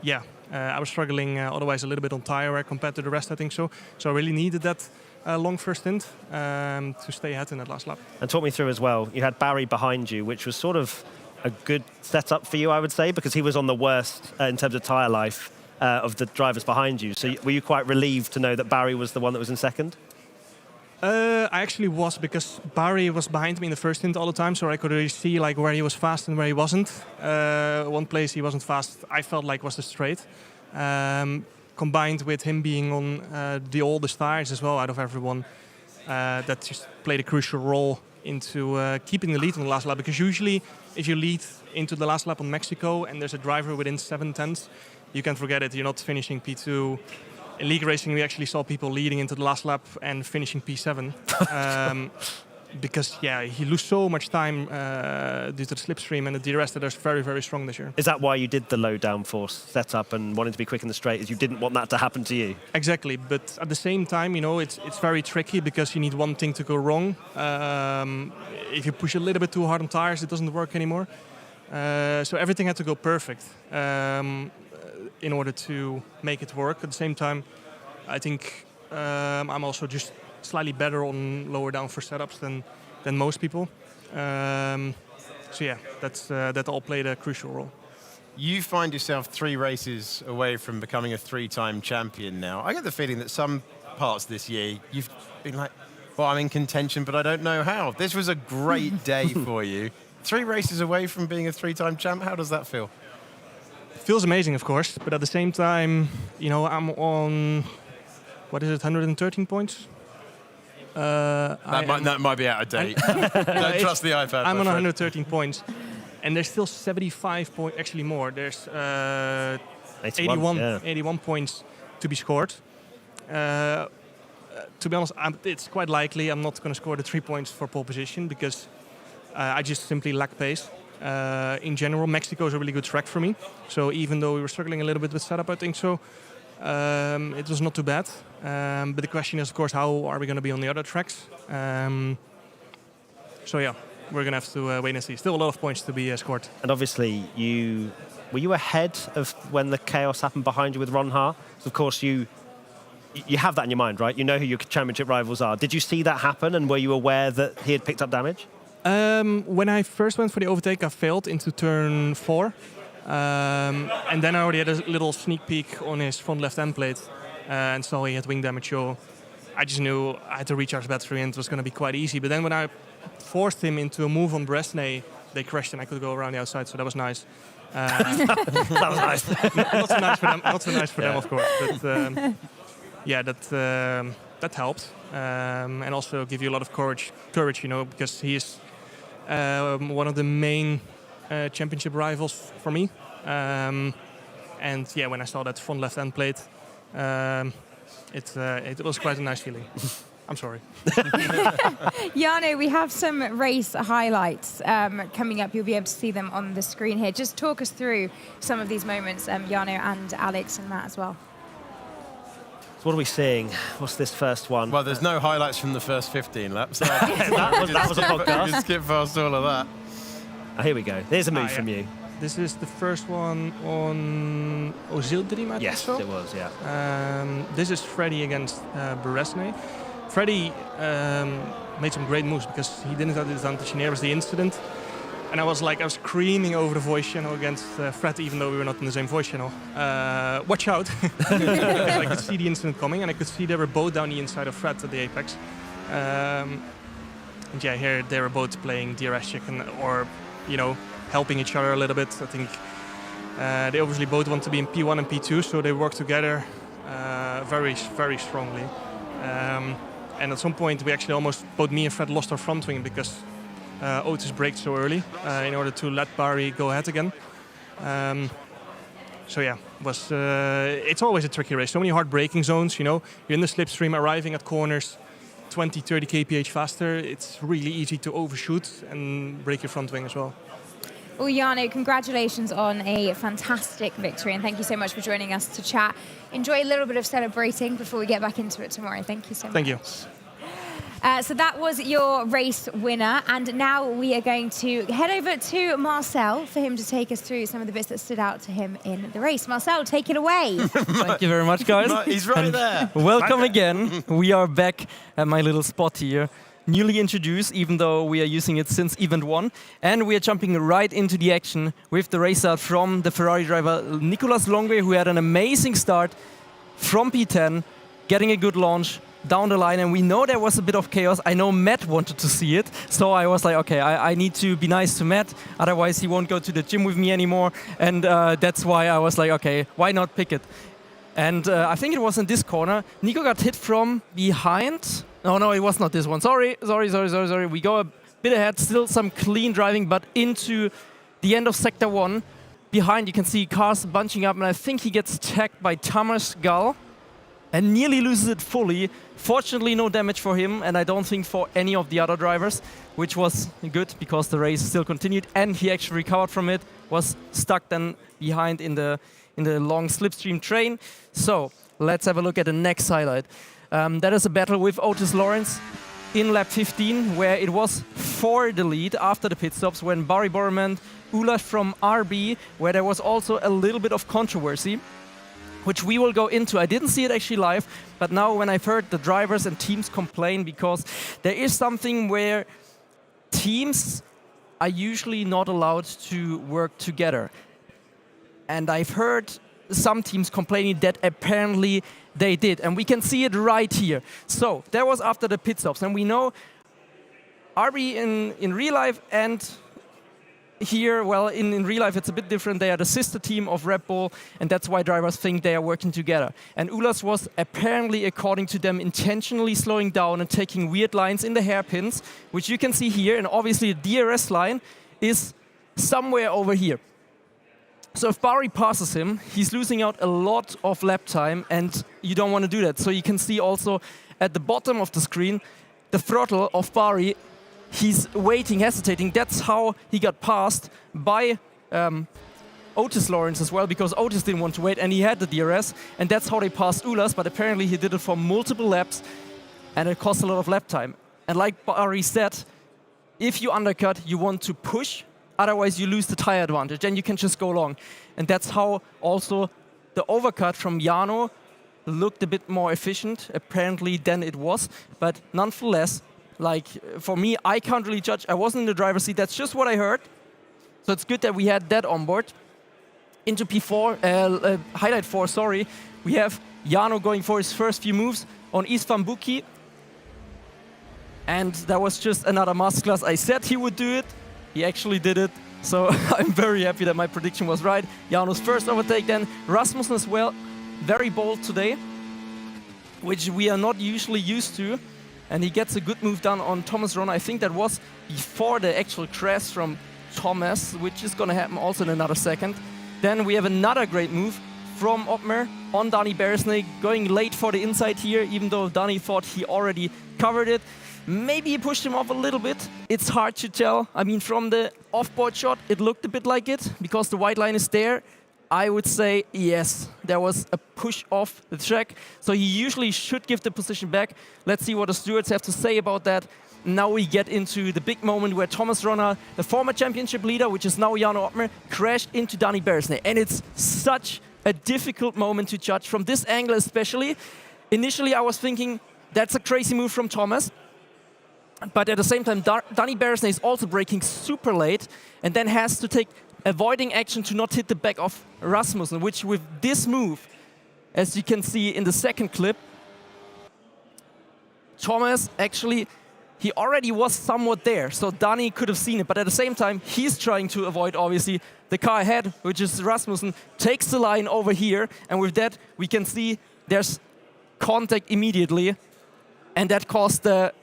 yeah, I was struggling otherwise a little bit on tire wear compared to the rest, I think so. So I really needed that long first stint to stay ahead in that last lap. And talk me through as well, you had Barry behind you, which was sort of a good setup for you, I would say, because he was on the worst in terms of tyre life of the drivers behind you. So were you quite relieved to know that Barry was the one that was in second? I actually was, because Barry was behind me in the first stint all the time, so I could really see like where he was fast and where he wasn't. One place he wasn't fast, I felt like was the straight. Combined with him being on the oldest tires as well out of everyone, that just played a crucial role into keeping the lead on the last lap. Because usually if you lead into the last lap on Mexico and there's a driver within 7 tenths, you can forget it, you're not finishing P2. In league racing, we actually saw people leading into the last lap and finishing P7. Because, yeah, he lose so much time due to the slipstream and the DRS that is very, very strong this year. Is that why you did the low downforce setup and wanted to be quick in the straight, is you didn't want that to happen to you? Exactly, but at the same time, you know, it's very tricky because you need one thing to go wrong. If you push a little bit too hard on tires, it doesn't work anymore. So everything had to go perfect in order to make it work. At the same time, I think I'm also just slightly better on lower downforce setups than most people. So yeah, that all played a crucial role. You find yourself 3 races away from becoming a 3-time champion now. I get the feeling that some parts this year you've been like, well, I'm in contention, but I don't know how. This was a great day for you. 3 races away from being a 3-time champ. How does that feel? It feels amazing, of course, but at the same time, you know, I'm on, 113 points? That might be out of date. Don't trust the iPad. I'm on 113 points, and there's still 75 points, actually more. There's 81 points to be scored. To be honest, it's quite likely I'm not going to score the 3 points for pole position because I just simply lack pace. In general, Mexico is a really good track for me. So even though we were struggling a little bit with setup, I think so, it was not too bad. But the question is, of course, how are we going to be on the other tracks? So yeah, we're going to have to wait and see. Still a lot of points to be scored. And obviously, were you ahead of when the chaos happened behind you with Ron Ha? So of course, you have that in your mind, right? You know who your championship rivals are. Did you see that happen, and were you aware that he had picked up damage? When I first went for the overtake, I failed into turn 4. And then I already had a little sneak peek on his front left end plate and saw he had wing damage. So I just knew I had to recharge battery and it was going to be quite easy. But then when I forced him into a move on Bresnay, they crashed and I could go around the outside. So that was nice. That was nice. Not so nice for them. Not so nice for them, of course. But yeah, that helped, and also give you a lot of courage. You know, because he is one of the main championship rivals for me. And yeah, when I saw that front left end plate, it was quite a nice feeling. I'm sorry. Jarno, we have some race highlights coming up. You'll be able to see them on the screen here. Just talk us through some of these moments, Jarno and Alex and Matt as well. So what are we seeing? What's this first one? Well, there's no highlights from the first 15 laps. So that was a podcast. You skip past all of that. Oh, here we go. There's a move from you. This is the first one on Ozildrim, I think so? Yes, it was, yeah. This is Freddie against Beresnay. Freddie made some great moves because he didn't have the advantage, and here was the incident. And I was screaming over the voice channel against Fred, even though we were not in the same voice channel. Watch out! I could see the incident coming, and I could see they were both down the inside of Fred at the apex. And yeah, here they were both playing DRS check or, you know, helping each other a little bit. I think they obviously both want to be in P1 and P2, so they work together very, very strongly. And at some point, we actually both me and Fred lost our front wing because Otis braked so early in order to let Barry go ahead again. So yeah, it's always a tricky race. So many hard braking zones, you know. You're in the slipstream, arriving at corners 20, 30 kph faster. It's really easy to overshoot and break your front wing as well. Well, Jarno, congratulations on a fantastic victory, and thank you so much for joining us to chat. Enjoy a little bit of celebrating before we get back into it tomorrow. Thank you so much. Thank you. So that was your race winner, and now we are going to head over to Marcel for him to take us through some of the bits that stood out to him in the race. Marcel, take it away. Thank you very much, guys. He's right there. Welcome again. We are back at my little spot here. Newly introduced, even though we are using it since Event 1. And we are jumping right into the action with the race out from the Ferrari driver Nicolas Longuet, who had an amazing start from P10, getting a good launch down the line. And we know there was a bit of chaos. I know Matt wanted to see it. So I was like, okay, I need to be nice to Matt. Otherwise, he won't go to the gym with me anymore. And that's why I was like, okay, why not pick it? And I think it was in this corner. Nico got hit from behind. No, it was not this one. Sorry. We go a bit ahead, still some clean driving, but into the end of Sector 1. Behind, you can see cars bunching up, and I think he gets tagged by Thomas Gall and nearly loses it fully. Fortunately, no damage for him, and I don't think for any of the other drivers, which was good because the race still continued, and he actually recovered from it, was stuck then behind in the long slipstream train. So let's have a look at the next highlight. That is a battle with Otis Lawrence in lap 15, where it was for the lead after the pit stops when Barry Borman, Ulas from RB, where there was also a little bit of controversy, which we will go into. I didn't see it actually live, but now when I've heard the drivers and teams complain, because there is something where teams are usually not allowed to work together. And I've heard some teams complaining that apparently they did. And we can see it right here. So that was after the pit stops. And we know RB in real life and here, well, in real life it's a bit different. They are the sister team of Red Bull, and that's why drivers think they are working together. And Ulas was apparently, according to them, intentionally slowing down and taking weird lines in the hairpins, which you can see here. And obviously the DRS line is somewhere over here. So if Barry passes him, he's losing out a lot of lap time, and you don't want to do that. So you can see also at the bottom of the screen, the throttle of Barry, he's waiting, hesitating. That's how he got passed by Otis Lawrence as well, because Otis didn't want to wait and he had the DRS, and that's how they passed Ulas, but apparently he did it for multiple laps and it cost a lot of lap time. And like Barry said, if you undercut, you want to push, otherwise you lose the tire advantage and you can just go long. And that's how also the overcut from Jarno looked a bit more efficient, apparently, than it was. But nonetheless, like for me, I can't really judge. I wasn't in the driver's seat, that's just what I heard. So it's good that we had that on board. Into P4, highlight 4, sorry, we have Jarno going for his first few moves on Istvan Buki. And that was just another masterclass. I said he would do it. He actually did it. So I'm very happy that my prediction was right. Jarno's first overtake, then Rasmussen as well. Very bold today, which we are not usually used to. And he gets a good move done on Thomas Rönner. I think that was before the actual crash from Thomas, which is going to happen also in another second. Then we have another great move from Ottmar on Danny Beresney, going late for the inside here, even though Danny thought he already covered it. Maybe he pushed him off a little bit. It's hard to tell. I mean, from the off-board shot, it looked a bit like it, because the white line is there. I would say, yes, there was a push off the track. So he usually should give the position back. Let's see what the stewards have to say about that. Now we get into the big moment where Thomas Rönner, the former championship leader, which is now Jarno Ottmar, crashed into Danny Beresney. And it's such a difficult moment to judge from this angle especially. Initially, I was thinking, that's a crazy move from Thomas. But at the same time, Danny Beresney is also braking super late and then has to take avoiding action to not hit the back of Rasmussen, which with this move, as you can see in the second clip, Thomas actually, he already was somewhat there, so Danny could have seen it, but at the same time, he's trying to avoid, obviously, the car ahead, which is Rasmussen, takes the line over here, and with that, we can see there's contact immediately, and that caused the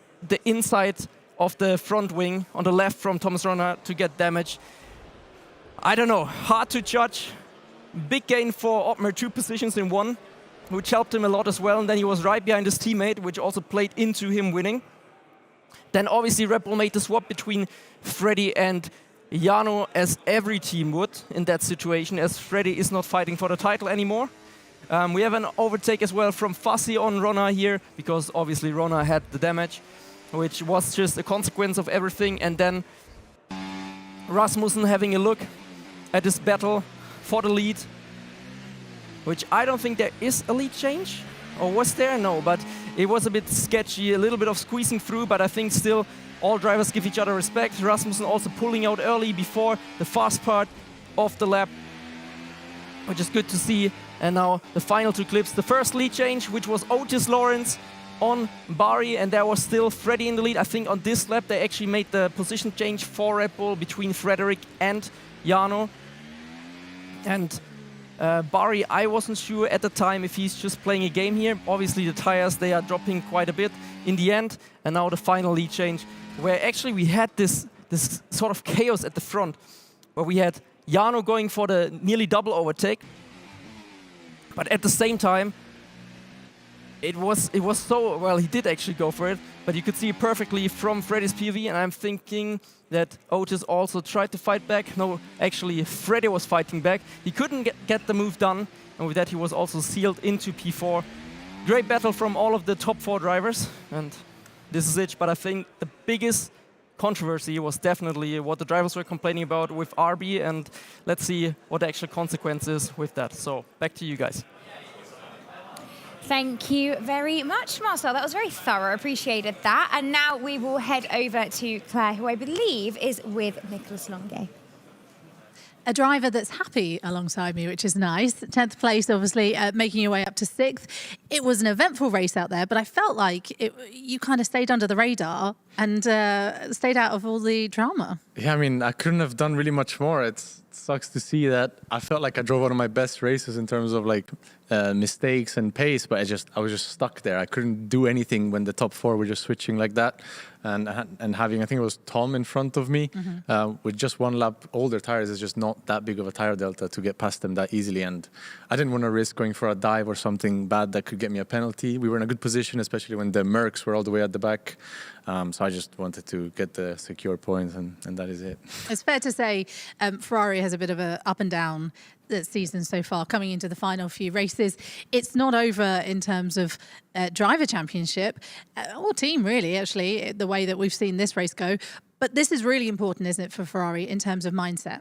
inside of the front wing on the left from Thomas Rönner to get damaged. I don't know, hard to judge. Big gain for Ottmar, 2 positions in 1, which helped him a lot as well, and then he was right behind his teammate, which also played into him winning. Then obviously Red Bull made the swap between Freddy and Jarno, as every team would in that situation, as Freddy is not fighting for the title anymore. We have an overtake as well from Fassi on Rönner here, because obviously Rönner had the damage, which was just a consequence of everything. And then Rasmussen having a look at this battle for the lead, which I don't think there is a lead change. Or was there? No, but it was a bit sketchy, a little bit of squeezing through, but I think still all drivers give each other respect. Rasmussen also pulling out early before the fast part of the lap, which is good to see. And now the final 2 clips. The first lead change, which was Otis Lawrence on Barry, and there was still Freddy in the lead. I think on this lap they actually made the position change for Red Bull between Frederick and Jarno. And Barry, I wasn't sure at the time if he's just playing a game here. Obviously the tires, they are dropping quite a bit in the end. And now the final lead change, where actually we had this sort of chaos at the front, where we had Jarno going for the nearly double overtake. But at the same time, it was so, well, he did actually go for it, but you could see it perfectly from Freddy's POV, and I'm thinking that Otis also tried to fight back. No, actually, Freddy was fighting back. He couldn't get the move done, and with that he was also sealed into P4. Great battle from all of the top 4 drivers, and this is it. But I think the biggest controversy was definitely what the drivers were complaining about with RB, and let's see what the actual consequence is with that. So, back to you guys. Thank you very much, Marcel. That was very thorough. Appreciated that. And now we will head over to Claire, who I believe is with Nicholas Longue. A driver that's happy alongside me, which is nice. 10th place, obviously, making your way up to 6th. It was an eventful race out there, but I felt like you kind of stayed under the radar and stayed out of all the drama. Yeah, I mean, I couldn't have done really much more. It sucks to see that. I felt like I drove one of my best races in terms of like mistakes and pace, but I was just stuck there. I couldn't do anything when the top 4 were just switching like that. And having, I think it was Tom in front of me, with just 1 lap older tires, is just not that big of a tire delta to get past them that easily. And I didn't want to risk going for a dive or something bad that could get me a penalty. We were in a good position, especially when the Mercs were all the way at the back. So I just wanted to get the secure points, and that is it. It's fair to say Ferrari has a bit of a up and down season so far, coming into the final few races. It's not over in terms of driver championship or team, really, actually, the way that we've seen this race go. But this is really important, isn't it, for Ferrari in terms of mindset?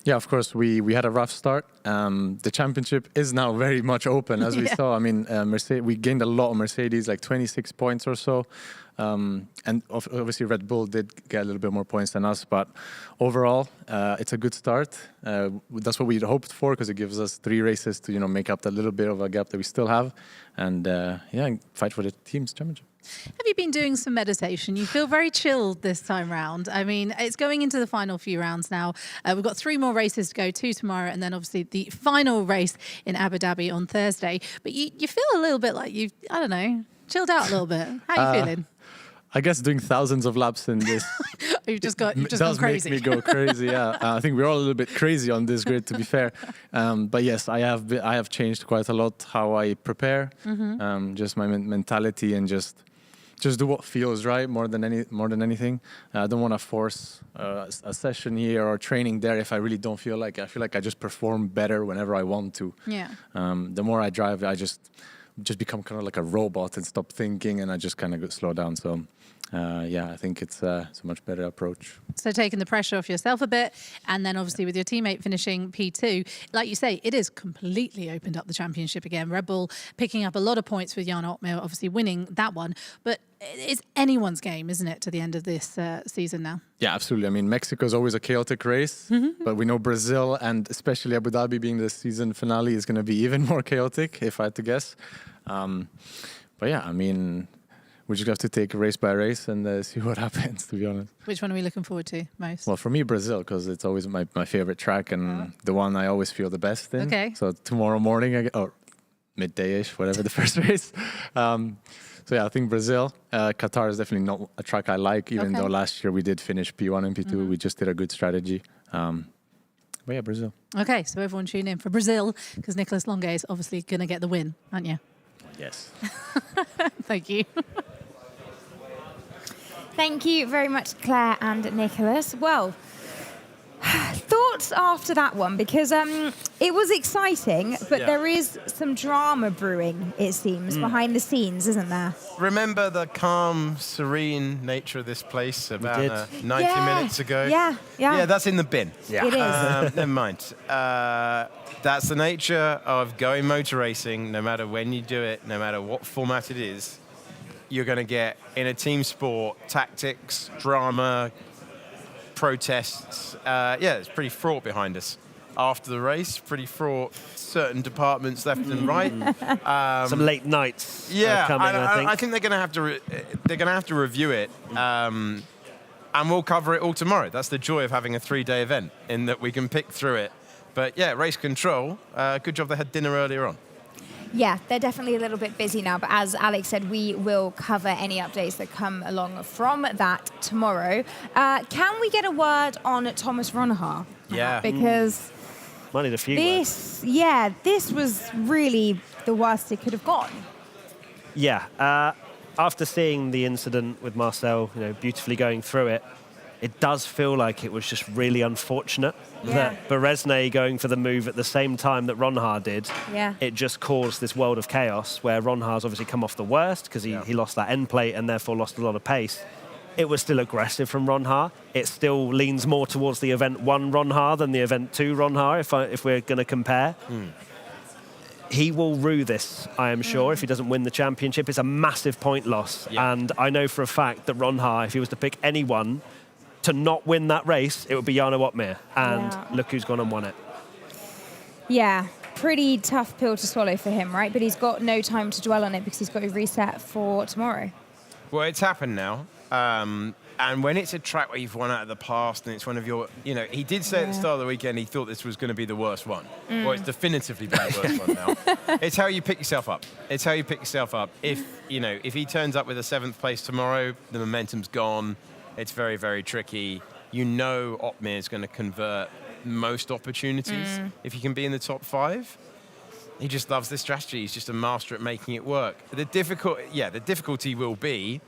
Yeah, of course. We had a rough start. The championship is now very much open, as we saw. I mean, we gained a lot of Mercedes, like 26 points or so. And obviously Red Bull did get a little bit more points than us, but overall it's a good start. That's what we'd hoped for, because it gives us 3 races to make up the little bit of a gap that we still have, and fight for the team's championship. Have you been doing some meditation? You feel very chilled this time round. I mean, it's going into the final few rounds now. We've got 3 more races to go, 2 tomorrow, and then obviously the final race in Abu Dhabi on Thursday. But you feel a little bit like I don't know, chilled out a little bit. How are you feeling? I guess doing thousands of laps in this you've just gone crazy. Make me go crazy. Yeah, I think we're all a little bit crazy on this grid, to be fair. But yes, I have changed quite a lot how I prepare. Just my mentality, and just do what feels right more than anything. I don't want to force a session here or training there if I really don't feel like. I feel like I just perform better whenever I want to. Yeah. The more I drive, I just become kind of like a robot and stop thinking, and I just kind of slow down. So I think it's a much better approach. So taking the pressure off yourself a bit, and then obviously with your teammate finishing P2, like you say, it has completely opened up the championship again. Red Bull picking up a lot of points with Jan Otmar, obviously winning that one, but it's anyone's game, isn't it, to the end of this season now? Yeah, absolutely. I mean, Mexico is always a chaotic race, but we know Brazil, and especially Abu Dhabi being the season finale, is going to be even more chaotic, if I had to guess. But yeah, I mean, we just have to take race by race and see what happens, to be honest. Which one are we looking forward to most? Well, for me, Brazil, because it's always my favorite track and the one I always feel the best in. Okay. So tomorrow morning, or midday-ish, whatever the first race. So yeah, I think Brazil. Qatar is definitely not a track I like, even though last year we did finish P1 and P2. We just did a good strategy. But yeah, Brazil. Okay, so everyone tune in for Brazil, because Nicholas Longuet is obviously going to get the win, aren't you? Yes. Thank you. Thank you very much, Claire and Nicholas. Well, thoughts after that one, because it was exciting, but there is some drama brewing, it seems, behind the scenes, isn't there? Remember the calm, serene nature of this place about 90 minutes ago? Yeah, that's in the bin. Yeah. It is. Never mind. That's the nature of going motor racing. No matter when you do it, no matter what format it is, you're going to get, in a team sport, tactics, drama, protests. It's pretty fraught behind us. After the race, pretty fraught. Certain departments left and right. Some late nights. Coming, I think they're going to have to. They're going to have to review it, and we'll cover it all tomorrow. That's the joy of having a 3-day event, in that we can pick through it. But yeah, race control. Good job they had dinner earlier on. Yeah, they're definitely a little bit busy now, but as Alex said, we will cover any updates that come along from that tomorrow. Can we get a word on Thomas Ronhaar? Yeah. Because might need a few words. This was really the worst it could have gone. Yeah. After seeing the incident with Marcel, beautifully going through it, it does feel like it was just really unfortunate that Beresnay going for the move at the same time that Ronhaar did. Yeah. It just caused this world of chaos where Ronhaar's obviously come off the worst because he lost that end plate and therefore lost a lot of pace. It was still aggressive from Ronhaar. It still leans more towards the Event 1 Ronhaar than the Event 2 Ronhaar, if we're going to compare. He will rue this, I am sure, if he doesn't win the championship. It's a massive point loss. Yeah. And I know for a fact that Ronhaar, if he was to pick anyone to not win that race, it would be Jarno Otmar. And look who's gone and won it. Yeah, pretty tough pill to swallow for him, right? But he's got no time to dwell on it because he's got to reset for tomorrow. Well, it's happened now. And when it's a track where you've won out of the past and it's one of your, he did say at the start of the weekend he thought this was going to be the worst one. Well, it's definitively been the worst one now. It's how you pick yourself up. If he turns up with a 7th place tomorrow, the momentum's gone. It's very, very tricky. Otmar is going to convert most opportunities if he can be in the top 5. He just loves this strategy. He's just a master at making it work. The difficulty will be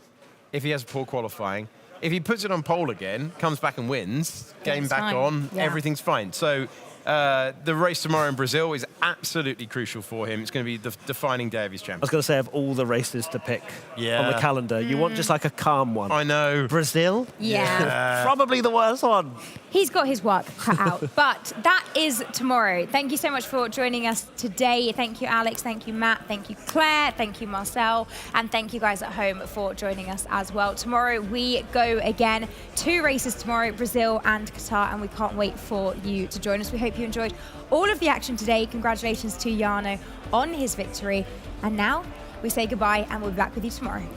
if he has poor qualifying. If he puts it on pole again, comes back and wins, game back fine. on, Yeah. everything's fine. So the race tomorrow in Brazil is absolutely crucial for him. It's going to be the defining day of his I was championship. going to say, of all the races to pick Yeah. on the calendar, you want just like a calm one. I know. Brazil? Yeah. Probably the worst one. He's got his work cut out, but that is tomorrow. Thank you so much for joining us today. Thank you, Alex. Thank you, Matt. Thank you, Claire. Thank you, Marcel. And thank you guys at home for joining us as well. Tomorrow we go again. 2 races tomorrow, Brazil and Qatar, and we can't wait for you to join us. We hope you enjoyed all of the action today. Congratulations to Jarno on his victory. And now we say goodbye, and we'll be back with you tomorrow.